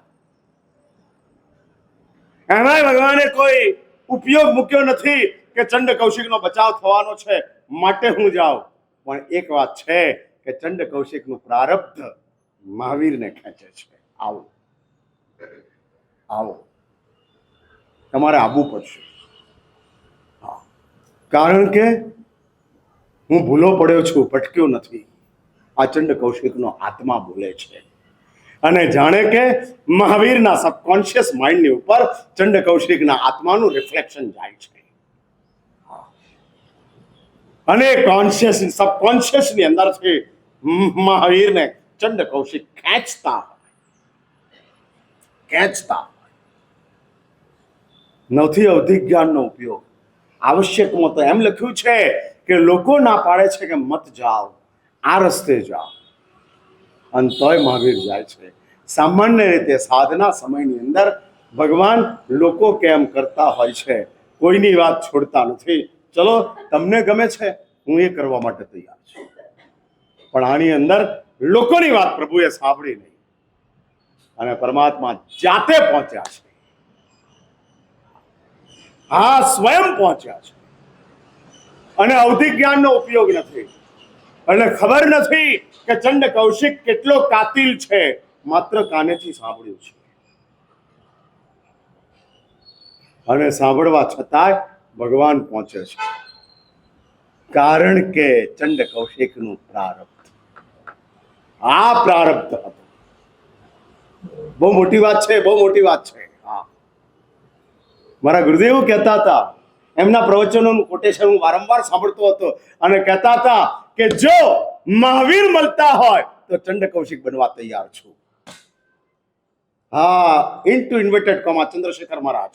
એમાંય ભગવાને કોઈ ઉપયોગ મૂક્યો નથી કે ચંડ કૌશિકનો બચાવ થવાનો છે માટે હું જાઉં. પણ એક વાત છે કે ચંડ કૌશિકનું પ્રારબ્ધ મહાવીરને ખેંચે છે. આવો આવો, તમારે આવવું પડશે. હા, કારણ કે હું ભૂલો પડ્યો છું, ભટક્યો નથી. આ ચંડ કૌશિકનો આત્મા બોલે છે, અને જાણે કે મહાવીરના સબકોન્શિયસ માઇન્ડની ઉપર ચંડ કૌશિકના આત્માનું રિફ્લેક્શન જાય છે, અને કોન્શિયસ સબકોન્શિયસની અંદરથી મહાવીરને ચંડ કૌશિક ખેંચતા નથી. અવધિ જ્ઞાનનો ઉપયોગ આવશ્યકમાં તો એમ લખ્યું છે કે લોકો ના પાડે છે કે મત જાઓ, આ રસ્તે જાઓ, અને તોય મહાવીર જાય છે. સામાન્ય રીતે સાધના સમયની અંદર ભગવાન લોકો કેમ કરતા હોય છે, કોઈની વાત છોડતા નથી. ચલો, તમને ગમે છે, હું એ કરવા માટે તૈયાર છું, પણ આની અંદર લોકોની વાત પ્રભુએ સાંભળી નહીં, અને પરમાત્મા જાતે પહોંચ્યા છે. હા, સ્વયં પહોંચ્યા છે, અને અવધિ જ્ઞાનનો ઉપયોગ નથી. એટલે ખબર નથી કે ચંડ કૌશિક કેટલો કાતિલ છે, માત્ર કાનેથી સાંભળ્યું છે, અને સાંભળવા છતાંય ભગવાન પહોંચે છે. કારણ કે ચંડ કૌશિકનું પ્રારબ્ધ. આ પ્રારબ્ધ હતો. બહુ મોટી વાત છે, બહુ મોટી વાત છે. હા, મારા ગુરુદેવ કહેતા હતા, એમના પ્રવચનોનું કોટેશન હું વારંવાર સાંભળતો હતો અને કહેતા હતા કે જો મહાવીર મળતા હોય તો ચંડ કૌશિક બનવા તૈયાર છું. હા, ઇન્ટુ ઇન્વર્ટેડ કોમા ચંદ્રશેખર મહારાજ,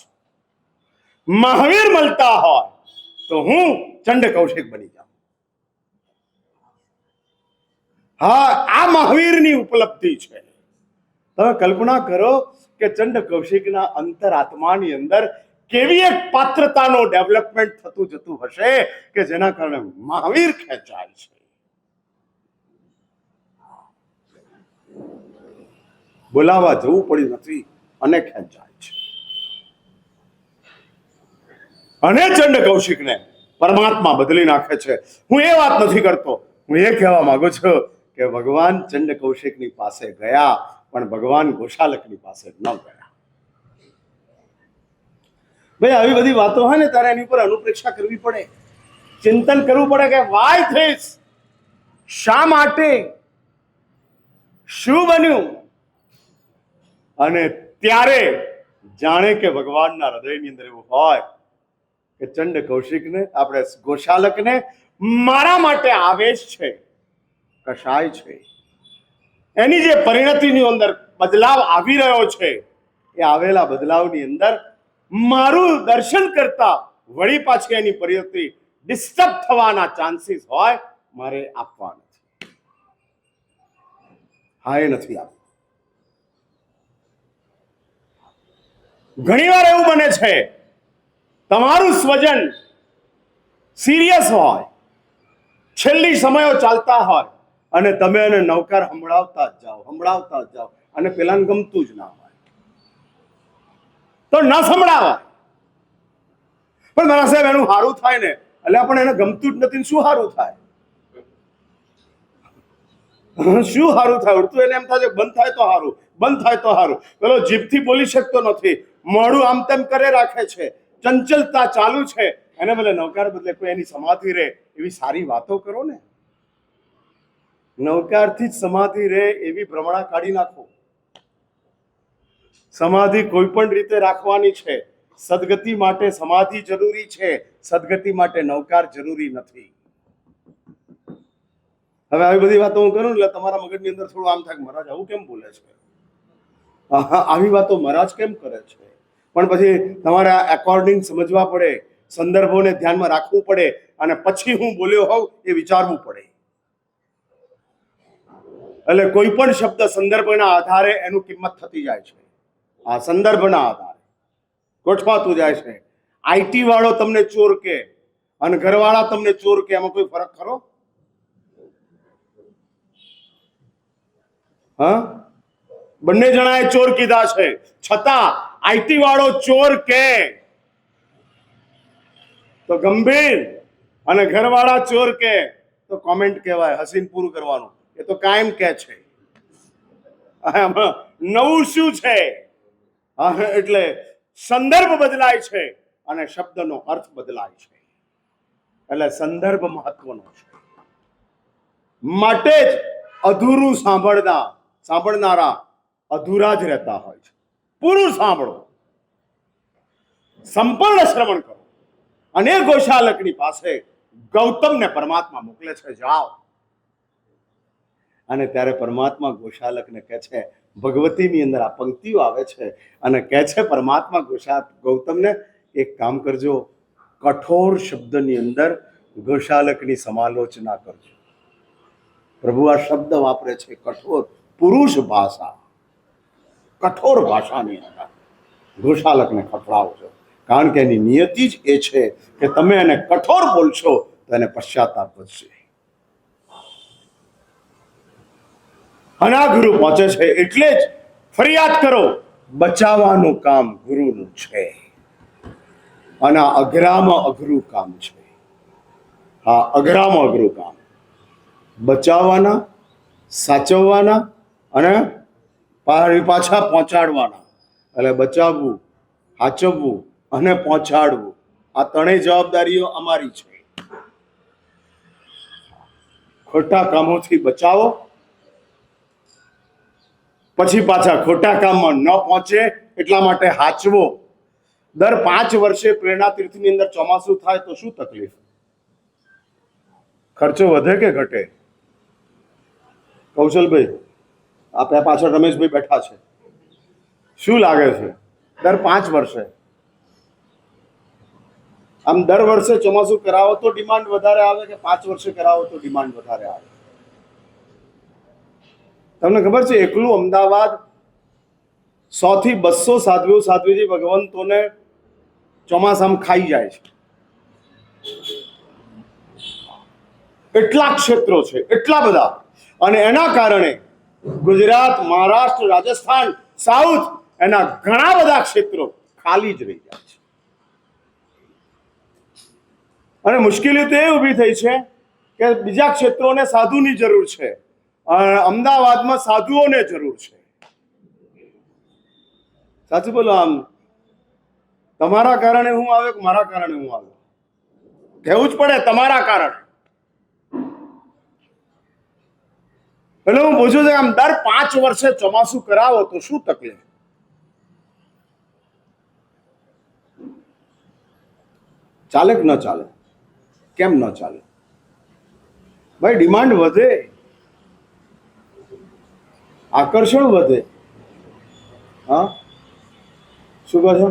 મહાવીર મળતા હોય તો હું ચંડ કૌશિક બની જાઉં. હા, આ મહાવીરની ઉપલબ્ધિ છે. તમે કલ્પના કરો કે ચંડ કૌશિકના અંતરાત્માની અંદર કેવી એક પાત્રતાનો ડેવલપમેન્ટ થતું જતું હશે કે જેના કારણે મહાવીર ખેંચાય છે. બોલાવા જવું પડ્યું નથી અને ખેંચાય છે. અને ચંડ કૌશિકને પરમાત્મા બદલી નાખે છે. હું એ વાત નથી કરતો, હું એ કહેવા માંગુ છું કે ભગવાન ચંડ કૌશિકની પાસે ગયા પણ ભગવાન ગોશાલકની પાસે ન ગયા. ભાઈ, આવી બધી વાતો હોય ને ત્યારે એની પર અનુપ્રેક્ષા કરવી પડે, ચિંતન કરવું પડે કે વાય ધીસ, શા માટે, શું બન્યું. અને ત્યારે જાણે કે ભગવાનના હૃદયની અંદર એવું હોય કે ચંડ કૌશિકને, આપણે ગોશાલકને મારા માટે આવેશ છે, કશાય છે, એની જે પરિણતિની અંદર બદલાવ આવી રહ્યો છે, એ આવેલા બદલાવની અંદર મારું દર્શન કરતા વળી પાછી એની પરિણતિ ડિસ્ટર્બ થવાના ચાન્સીસ હોય, મારે આપવા નથી. હા, એ નથી આપવું. ઘણીવાર એવું બને છે તમારું સ્વજન સિરિયસ હોય, છેલ્લી સમયો ચાલતા હોય અને તમે એને નવકાર સંભળાવતા જ જાઓ અને પેલાને ગમતું જ ના હોય તો ન સંભળાવાય. પણ મારા સાહેબ એનું સારું થાય ને, એટલે પણ એને ગમતું જ નથી, શું સારું થાય? શું સારું થાય? ઉડતું એને એમ થાય બંધ થાય તો સારું, બંધ થાય તો સારું. પેલો જીભથી બોલી શકતો નથી, મોઢું આમ તેમ કરે રાખે છે, ચંચલતા ચાલુ છે, એને બદલે નવકાર બદલે કોઈ એની સમાધિ રહે એવી સારી વાતો કરો ને. નવકારથી જ સમાધિ રહે એવી ભ્રમણા કાઢી નાખો. સમાધિ કોઈ પણ રીતે રાખવાની છે. સદગતિ માટે સમાધિ જરૂરી છે, સદગતિ માટે નવકાર જરૂરી નથી. હવે આવી બધી વાતો હું કરું એટલે તમારા મગજની અંદર થોડું આમ થાય, મહારાજ આવું કેમ બોલે છે, આવી વાતો મહારાજ કેમ કરે છે? પણ પછી તમારે એકોર્ડિંગ સમજવા પડે, સંદર્ભોને ધ્યાનમાં રાખવું પડે અને પછી હું બોલ્યો હોઉં એ વિચારવું પડે. એટલે કોઈ પણ શબ્દ સંદર્ભના આધારે એનું કિંમત થતી જાય છે. આ સંદર્ભના આધારે ગોઠવાતું જાય છે. આઈટી વાળો તમને ચોર કે અને ઘરવાળા તમને ચોર કે, એમાં કોઈ ફરક ખરો? હા, બંને જણાએ ચોર કીધા છે, છતાં આઈટી વાળો ચોર કે તો ગંભીર અને ઘરવાળા ચોર કે તો કોમેન્ટ કહેવાય, હસીન પૂરું કરવાનું. એ તો કાયમ કે છે. નવું શું છે? એટલે સંદર્ભ બદલાય છે અને શબ્દનો અર્થ બદલાય છે. એટલે સંદર્ભ મહત્વનો છે. માટે જ અધૂરું સાંભળનારા અધૂરા જ રહેતા હોય છે. પૂરું સાંભળો, સંપૂર્ણ શ્રવણ કરો. અને ગોશાલકની પાસે ગૌતમને પરમાત્મા મોકલે છે, જાઓ. અને ત્યારે પરમાત્મા ગોશાલકને કહે છે, ભગવતીની અંદર આ પંક્તિઓ આવે છે અને કહે છે પરમાત્મા ગૌતમને, એક કામ કરજો, કઠોર શબ્દની અંદર ગોશાલકની સમાલોચના કરજો. પ્રભુ આ શબ્દ વાપરે છે, કઠોર, પુરુષ ભાષા, કઠોર ભાષાની અંદર ગોશાલકને ખખડાવજો. કારણ કે એની નિયતિ જ એ છે કે તમે એને કઠોર બોલશો તો એને પશ્ચાતાપ વધશે. અને આ ગુરુ પહોંચે છે એટલે જ ફરિયાદ કરો, બચાવવાનું કામ ગુરુનું છે અને આ અઘરામાં અઘરું કામ છે. હા, અઘરામાં અઘરું કામ, બચાવવાના, સાચવવાના અને પાછા પહોંચાડવાના. એટલે બચાવવું, સાચવવું અને પહોંચાડવું, આ ત્રણેય જવાબદારીઓ અમારી છે. ખોટા કામોથી બચાવો, પછી પાછા ખોટા કામમાં ન પહોંચે એટલા માટે હાચવો. દર 5 વર્ષે પ્રેરણા તીર્થની અંદર ચોમાસું થાય તો શું તકલીફ? ખર્ચો વધે કે ઘટે? કૌશલભાઈ, આપણે પાછળ રમેશભાઈ બેઠા છે, શું લાગે છે? દર 5 વર્ષે આમ દર વર્ષે ચોમાસું કરાવો તો ડિમાન્ડ વધારે આવે કે 5 વર્ષે કરાવો તો ડિમાન્ડ વધારે આવે? તમને ખબર છે એકલું અમદાવાદ 100 થી 200 સાધ્વીજી ભગવંતોને ચોમાસામાં ખાઈ જાય છે. એટલા ક્ષેત્રો છે, એટલા બધા. અને એના કારણે ગુજરાત, મહારાષ્ટ્ર, રાજસ્થાન, સાઉથ એના ઘણા બધા ક્ષેત્રો ખાલી જ રહી જાય છે. અને મુશ્કેલી તો એ ઊભી થઈ છે કે બીજા ક્ષેત્રોને સાધુની જરૂર છે, અમદાવાદમાં સાધુઓને જરૂર છે. સાચું બોલો. આમ તમારા કારણે હું આવ્યો કે મારા કારણે હું આવ્યો? કહેવું જ પડે, તમારા કારણે. એટલે હું પૂછું છું કે આમ દર 5 વર્ષે ચોમાસું કરાવો તો શું તકલીફ? ચાલે કે ન ચાલે? કેમ ન ચાલે? ભાઈ ડિમાન્ડ વધે, આકર્ષણ વધે. હા, શું કહો છો?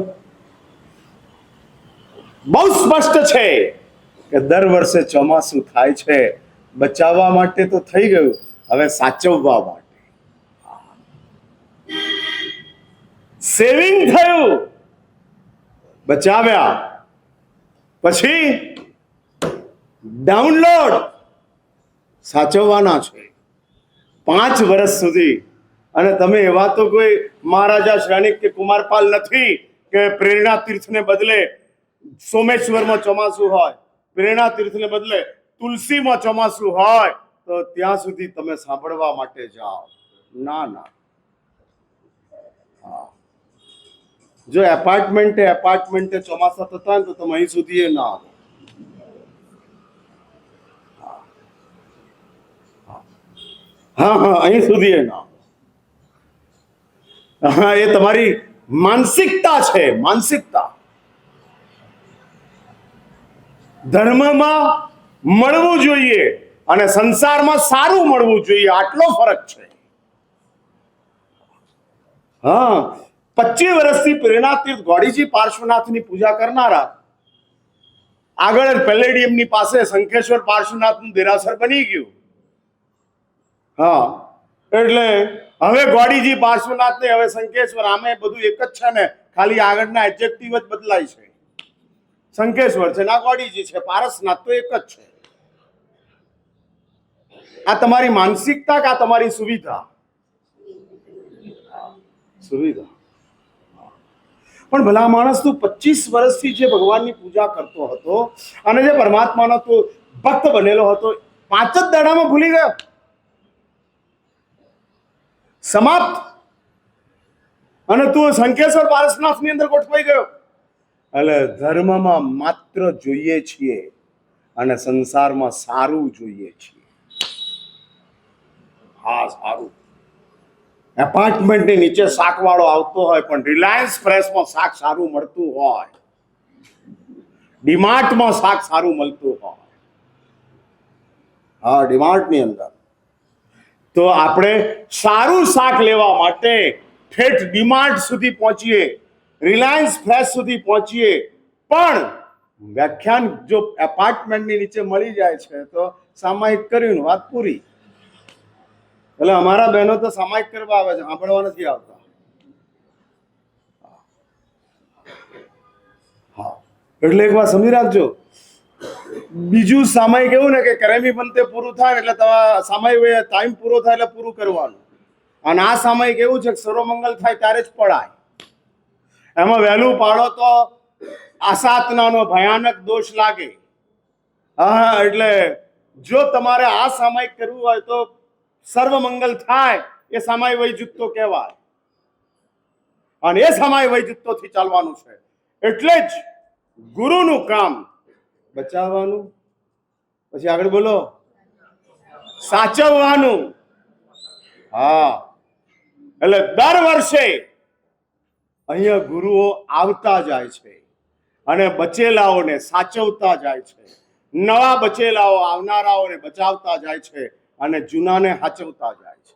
બહુ સ્પષ્ટ છે કે દર વર્ષે ચોમાસું થાય છે. બચાવવા માટે તો થઈ ગયું, હવે સાચવવા માટે સેવિંગ થયું. બચાવ્યા પછી ડાઉનલોડ સાચવવાના છે 5 વર્ષ સુધી. અને તમે એવા તો કોઈ મહારાજા શ્રેણિક કે કુમારપાલ નથી કે પ્રેરણા તીર્થને બદલે સોમેશ્વરમાં ચોમાસું હોય, પ્રેરણા તીર્થને બદલે તુલસીમાં ચોમાસું હોય તો ત્યાં સુધી તમે સાંભળવા માટે જાઓ. ના ના. હા, જો એપાર્ટમેન્ટે ચોમાસા થતા હોય તો તમે અહીં સુધી ના આવો. હા, અહીં સુધી ના. હા, એ તમારી માનસિકતા છે, માનસિકતા. ધર્મમાં મળવું જોઈએ અને સંસારમાં સારું મળવું જોઈએ, આટલો ફરક છે. હા, 25 વર્ષથી પ્રેરણા તીર્થ ગોડીજી પાર્શ્વનાથની પૂજા કરનારા આગળ જ પેલેડિયમની પાસે શંખેશ્વર પાર્શ્વનાથનું દેરાસર બની ગયું. હા, એટલે હવે ગોડીજી પાર્શ્વનાથ ને હવે શંખેશ્વર, આમે બધું એક જ છે ને, ખાલી આગળના એડજેક્ટિવ જ બદલાય છે. શંખેશ્વર છે ના ગોડીજી છે, પારસનાથ તો એક જ છે. આ તમારી માનસિકતા કે આ તમારી સુવિધા? સુવિધા. પણ ભલા માણસ તું 25 વર્ષથી જે ભગવાનની પૂજા કરતો હતો અને જે પરમાત્માનો તું ભક્ત બનેલો હતો, 5 જ દાડામાં ભૂલી ગયો, સમાપ્ત. અને તું શંખેશ્વર પારસનાથની અંદર ગોઠવાઈ ગયો. એટલે ધર્મમાં માત્ર જોઈએ છીએ અને સંસારમાં સારું જોઈએ છીએ. હા, સારું. એપાર્ટમેન્ટની નીચે શાકવાળો આવતો હોય પણ રિલાયન્સ ફ્રેશમાં શાક સારું મળતું હોય, ડીમાર્ટમાં શાક સારું મળતું હોય. હા, ડીમાર્ટની અંદર તો આપણે સારું શાક લેવા માટે ઠેઠ ડીમાર્ટ સુધી પહોંચીએ, રિલાયન્સ ફ્રેશ સુધી પહોંચીએ. પણ વ્યાખ્યાન જો એપાર્ટમેન્ટની નીચે મળી જાય છે તો સામાયિક કર્યું, વાત પૂરી. એટલે અમારા બહેનો તો સામાયિક કરવા આવે છે, સાંભળવા નથી આવતા. હા, એટલે એક વાત સમજી રાખજો. બીજું સામાયિક એવું ને કે કરેમી પંતે પૂરું થાય એટલે તમારા સામાયિક ટાઈમ પૂરો થાય એટલે પૂરું કરવાનું. અને આ સામાયિક એવું છે કે સર્વમંગલ થાય ત્યારે જ પડાય. એમાં વહેલું પાડો તો આસાતનાનો ભયાનક દોષ લાગે. હા, એટલે જો તમારે આ સામાયિક કરવું હોય તો સર્વમંગલ થાય એ સામાયિક વૈજુત્તો કહેવાય. અને એ સામાયિક વૈજુત્તોથી ચાલવાનું છે. એટલે જ ગુરુનું કામ બચાવવાનું, પછી આગળ બોલો સાચવવાનું. હા, એટલે દર વર્ષે અહીંયા ગુરુઓ આવતા જાય છે અને બચેલાઓને સાચવતા જાય છે, નવા બચેલાઓ આવનારાઓને બચાવતા જાય છે અને જૂનાને સાચવતા જાય છે.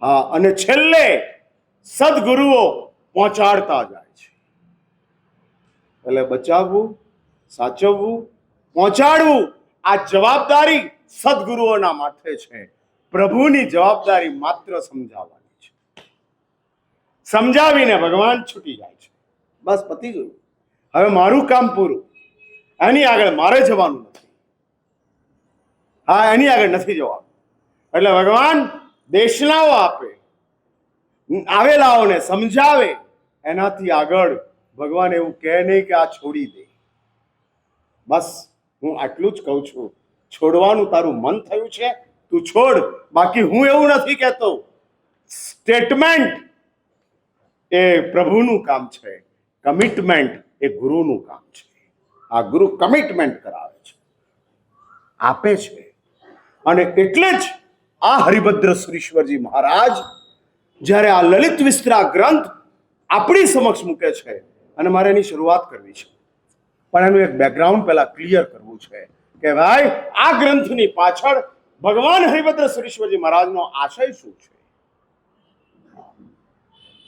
હા, અને છેલ્લે સદગુરુઓ પહોંચાડતા જાય છે. એટલે બચાવવું, સાચવવું, પહોંચાડવું આ જવાબદારી સદગુરુઓના માથે છે. પ્રભુની જવાબદારી માત્ર સમજાવવાની છે. સમજાવીને ભગવાન છૂટી જાય છે. બસ પતી ગયું. હવે મારું કામ પૂરું. એની આગળ મારે જવાનું નથી. હા, એની આગળ નથી જવાનું. એટલે ભગવાન દેશનાઓ આપે, આવેલાઓને સમજાવે. એનાથી આગળ ભગવાન એવું કહે નહીં કે આ છોડી દે. બસ હું આટલું જ કહું છું. છોડવાનું તારું મન થયું છે, તું છોડ. બાકી હું એવું નથી કહેતો. સ્ટેટમેન્ટ એ પ્રભુનું કામ છે, કમિટમેન્ટ એ ગુરુનું કામ છે. આ ગુરુ કમિટમેન્ટ કરાવે છે, આપે છે. અને એટલે જ આ હરિભદ્ર સુરીશ્વરજી મહારાજ જ્યારે આ લલિત વિસ્તરા ગ્રંથ આપણી સમક્ષ મૂકે છે, અને મારે એની શરૂઆત કરવી છે, પણ એનું એક બેકગ્રાઉન્ડ પહેલા ક્લિયર કરવું છે કે ભાઈ આ ગ્રંથની પાછળ ભગવાન હરિભદ્ર સુરીશ્વરજી મહારાજનો આશય શું છે.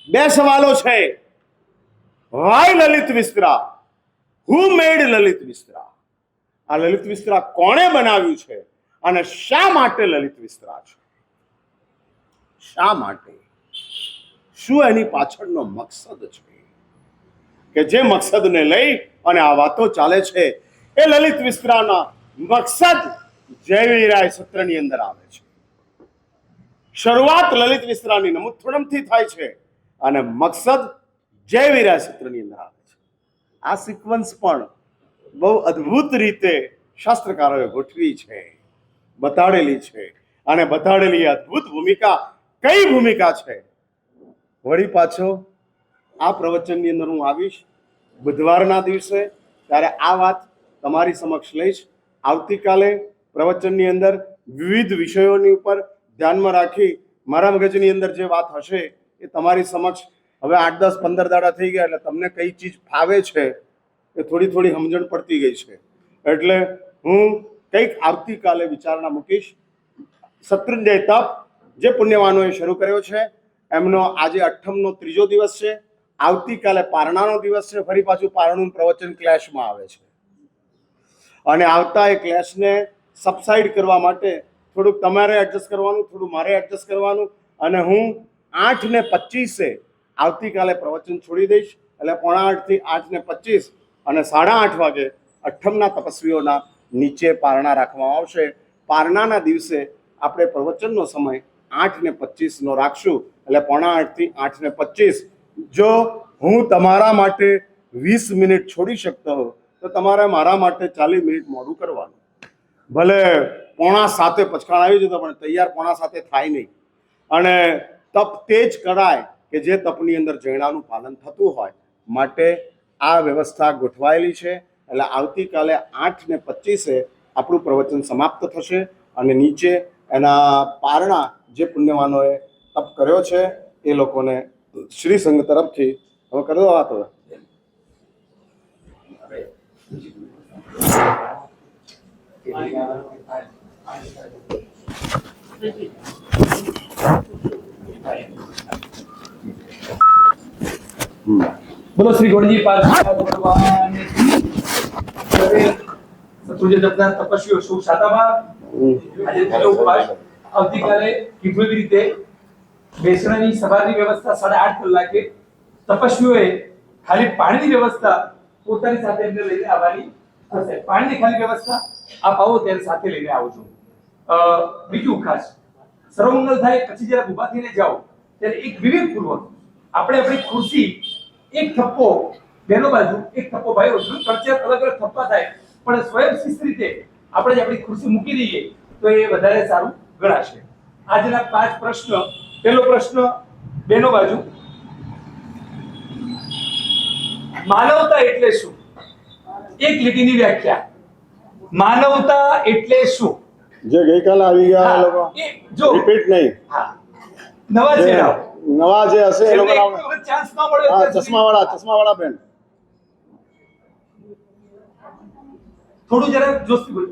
બે સવાલો છે. વાય લલિત વિસ્તરા? હુ મેડ લલિત વિસ્તરા? આ લલિત વિસ્તરા કોણે બનાવ્યું છે અને શા માટે લલિત વિસ્તરા છે? શા માટે? શું એની પાછળનો મકસદ છે કે જે મકસદને લઈ અને આ વાતો ચાલે છે? એ લલિત વિસ્તરાના મકસદ જયવીરાય સૂત્રની અંદર આવે છે. શરૂઆત લલિત વિસ્તરાની નમુત્થુણમથી થાય છે અને મકસદ જયવીરાય સૂત્રની અંદર આવે છે. આ સિક્વન્સ પણ બહુ અદ્ભુત રીતે શાસ્ત્રકારોએ ગોઠવી છે, બતાડેલી છે. અને બતાડેલી અદ્ભુત ભૂમિકા કઈ ભૂમિકા છે? વળી પાછો આ પ્રવચનની અંદર હું આવીશ બુધવારના દિવસે, ત્યારે આ વાત તમારી સમક્ષ લઈશ. આવતીકાલે પ્રવચનની અંદર વિવિધ વિષયોની ઉપર ધ્યાનમાં રાખી મારા મગજની અંદર જે વાત હશે એ તમારી સમક્ષ. હવે 8, 10, 15 દાડા થઈ ગયા એટલે તમને કઈ ચીજ ફાવે છે એ થોડી થોડી સમજણ પડતી ગઈ છે. એટલે હું કંઈક આવતીકાલે વિચારણા મૂકીશ. શત્રુંજય તપ જે પુણ્યવાનોએ શરૂ કર્યો છે એમનો આજે 8મનો 3જો દિવસ છે. આવતીકાલે પારણાનો દિવસ છે. ફરી પાછું પારણું પ્રવચન ક્લેશમાં આવે છે અને આવતા એ ક્લેશને સબસાઇડ કરવા માટે થોડુંક તમારે એડજસ્ટ કરવાનું, થોડું મારે એડજસ્ટ કરવાનું. અને હું 8:25 આવતીકાલે પ્રવચન છોડી દઈશ. એટલે 7:45 થી 8:25 અને 8:30 વાગે 8મના તપસ્વીઓના નીચે પારણા રાખવામાં આવશે. પારણાના દિવસે આપણે પ્રવચનનો સમય 8:25 રાખશું. એટલે 7:45 થી 8:25. જો હું તમારા માટે 20 મિનિટ છોડી શકતો હોઉં તો તમારે મારા માટે 40 મિનિટ મોડું કરવાનું. ભલે 6:45 પચકાણ આવી જતો પણ તૈયાર 6:45 થાય નહીં. અને તપ તે જ કરાય કે જે તપની અંદર જૈણાનું પાલન થતું હોય. માટે આ વ્યવસ્થા ગોઠવાયેલી છે. એટલે આવતીકાલે 8:25 આપણું પ્રવચન સમાપ્ત થશે અને નીચે એના પારણા જે પુણ્યવાનોએ તપ કર્યો છે એ લોકોને શ્રી સંઘ તરફથી હવે કરો વાત. હવે બોલો શ્રી ગોળજી પાર્ષદ ભગવાન શત્રુંજય તપના તપસ્વીઓ શુભ શાતામાં. આજે પહેલો ઉપવાસ. આવતીકાલે કીધું એવી રીતે બેસણાની સવારની વ્યવસ્થા 8:30 કલાકે તપસ્વીઓએ ખાલી પાણીની વ્યવસ્થા પોતાની સાથે એમને લઈને આવવાની થશે. પાણીની ખાલી વ્યવસ્થા આપ આવો ત્યારે સાથે લઈને આવજો. બીજું ખાસ સર્વમંગલ થાય પછી જ્યારે ઊભા થઈને જાઓ ત્યારે એક વિવેકપૂર્વક આપણે આપણી ખુરશી એક થપ્પો બેનો બાજુ, એક થપ્પો ભાઈઓ, 3-4 અલગ અલગ થપ્પા થાય પણ સ્વયં શિસ્ત રીતે આપણે આપણી ખુરશી મૂકી દઈએ તો એ વધારે સારું ગણાશે. આજના 5 પ્રશ્ન. પહેલો પ્રશ્ન બેનો બાજુ, માનવતા એટલે શું? એક લીટીની વ્યાખ્યા. માનવતા એટલે શું? જે ગઈકાલે આવી ગયા એ લોકો એ જો રિપીટ નહીં, હા નવા જે ચહેરાઓ નવા જે હશે એ લોકો ચાન્સ ન મળ્યો હા ત્યાં સુધી ચશ્માવાળા બેન થોડું જરા જોશથી બોલો.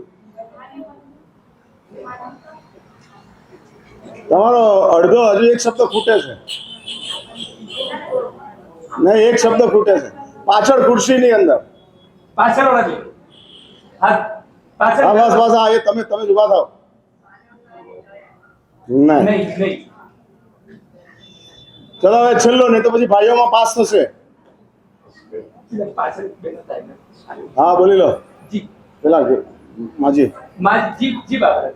તમારો અડધો હજુ એક શબ્દ ખૂટે છે. નહીં, એક શબ્દ ખૂટે છે પાછળ ખુરશીની અંદર. પાછળ વાળા છે હા પાછળ હા બસ બસ હા એ તમે જ ઉભા થાવ. નહીં નહીં નહીં ચલો હવે છેલ્લો, નહીં તો પછી ભાઈઓમાં પાસ થશે. પાછળ બેઠા હતા એમને. હા બોલી લો જી પેલા માજી. જી જી બાબા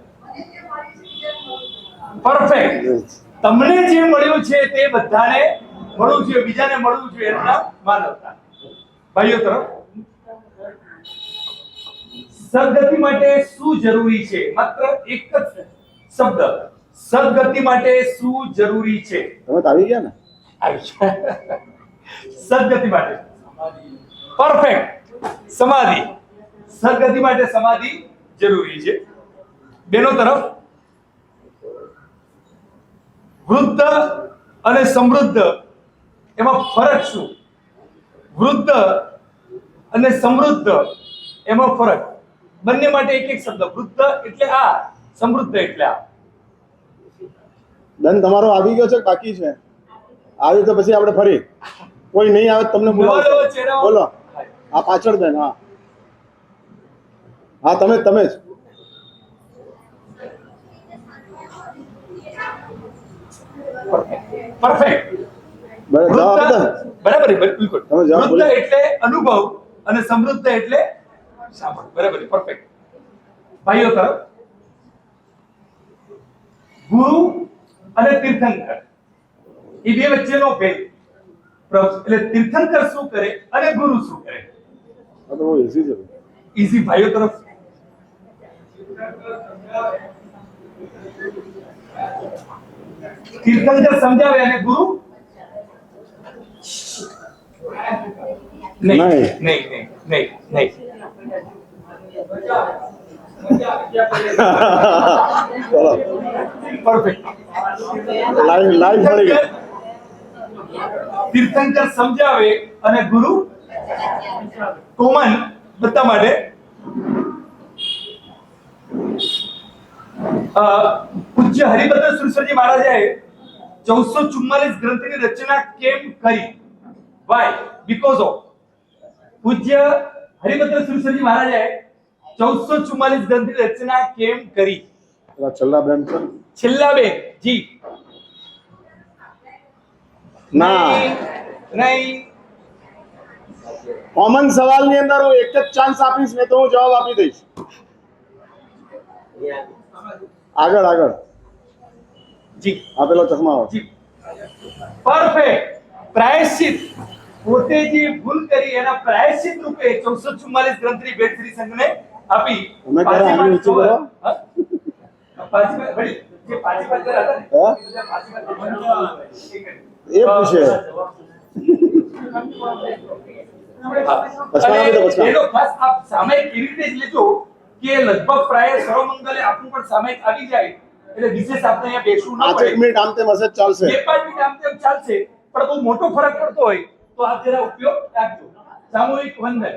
પરફેક્ટ. તમને જે મળ્યું છે તે બધાને મળવું જોઈએ, બીજાને મળવું જોઈએ એનું નામ માનવતા. ભાઈઓ તરફ સદગતિ માટે શું જરૂરી છે? માત્ર એક જ શબ્દ, સદગતિ માટે શું જરૂરી છે? તમે તો આવી ગયા ને. આવી છે. સદગતિ માટે પરફેક્ટ સમાધિ. સદગતિ માટે સમાધિ જરૂરી છે. બેનો તરફ વૃદ્ધ અને સમૃદ્ધ એમાં ફરક શું? વૃદ્ધ અને સમૃદ્ધ એમાં ફરક. બંને માટે એક એક શબ્દ. વૃદ્ધ એટલે આ, સમૃદ્ધ એટલે આ. દન તમારો આવી ગયો છે કે બાકી છે? આવ્યું તો પછી આપણે ફરી કોઈ નહીં આવે તો તમને નવા નવા બોલાવો. ચહેરાઓ. બોલો હા પાછળ બેન. હા હા તમે જ પરફેક્ટ. જવાબ આપો ને. બરાબર બિલકુલ. તમે જવાબ વૃદ્ધ બોલો. એટલે અનુભવ અને સમૃદ્ધ એટલે સાંભળ. બરાબર પરફેક્ટ. ભાઈઓ તરફ ગુરુ અને તીર્થંકર એ બે વચ્ચેનો ભેદ. એટલે તીર્થંકર શું કરે અને ગુરુ શું કરે? આ તો બહુ easy છે. ઈઝી. ભાઈઓ તરફ તીર્થંકર સમજાવે અને ગુરુ નહીં નહીં. નહીં નહીં નહીં નહીં. ચલો પરફેક્ટ. લાઈવ પડી ગઈ. તીર્થંકર સમજાવે અને ગુરુ કોમન બધા માટે. પૂજ્ય હરિભદ્ર સુરસરજી મહારાજાએ 1444 ગ્રંથની રચના કેમ કરી? વાય? Because of. પૂજ્ય હરિભદ્ર સુરસરજી મહારાજાએ 1444 ગ્રંથની રચના કેમ કરી? પેલા છેલ્લા બેન છે ને? છેલ્લા બે જી. ના નહીં. કોમન સવાલની અંદર હું એક જ ચાન્સ આપીશ ને તો હું જવાબ આપી દઈશ. આગળ જી આપેલો ચશ્મા જી પરફેક્ટ. પ્રાયશ્ચિત. પોતે જે ભૂલ કરી એના પ્રાયશ્ચિત રૂપે 1444 ગ્રંથની ભેટ શ્રી સંઘને આપી. તમે ક્યારે આની નીચે કરો? હા? પાછી વાત વળી. જે પાછી વાત કર્યા હતા ને, હા? એ બધા પાછી વાત કરવાના. એ પૂછે. પછવાડા આપી દો, પછવાડા. એનો ખાસ આપ સામાયિક એવી રીતે જ લેજો કે લગભગ પ્રાય સર્વમંગલે આપણું પણ સામાયિક આવી જાય એટલે વિશેષ આપણે અહીંયા બેસવું ન 5 પડે. મિનિટ આમ તેમ હશે ચાલશે. બે પાંચ મિનિટ આમ તેમ ચાલશે પણ બહુ મોટો ફરક પડતો હોય તો આપ જરા ઉપયોગ રાખજો. સામૂહિક વંદન.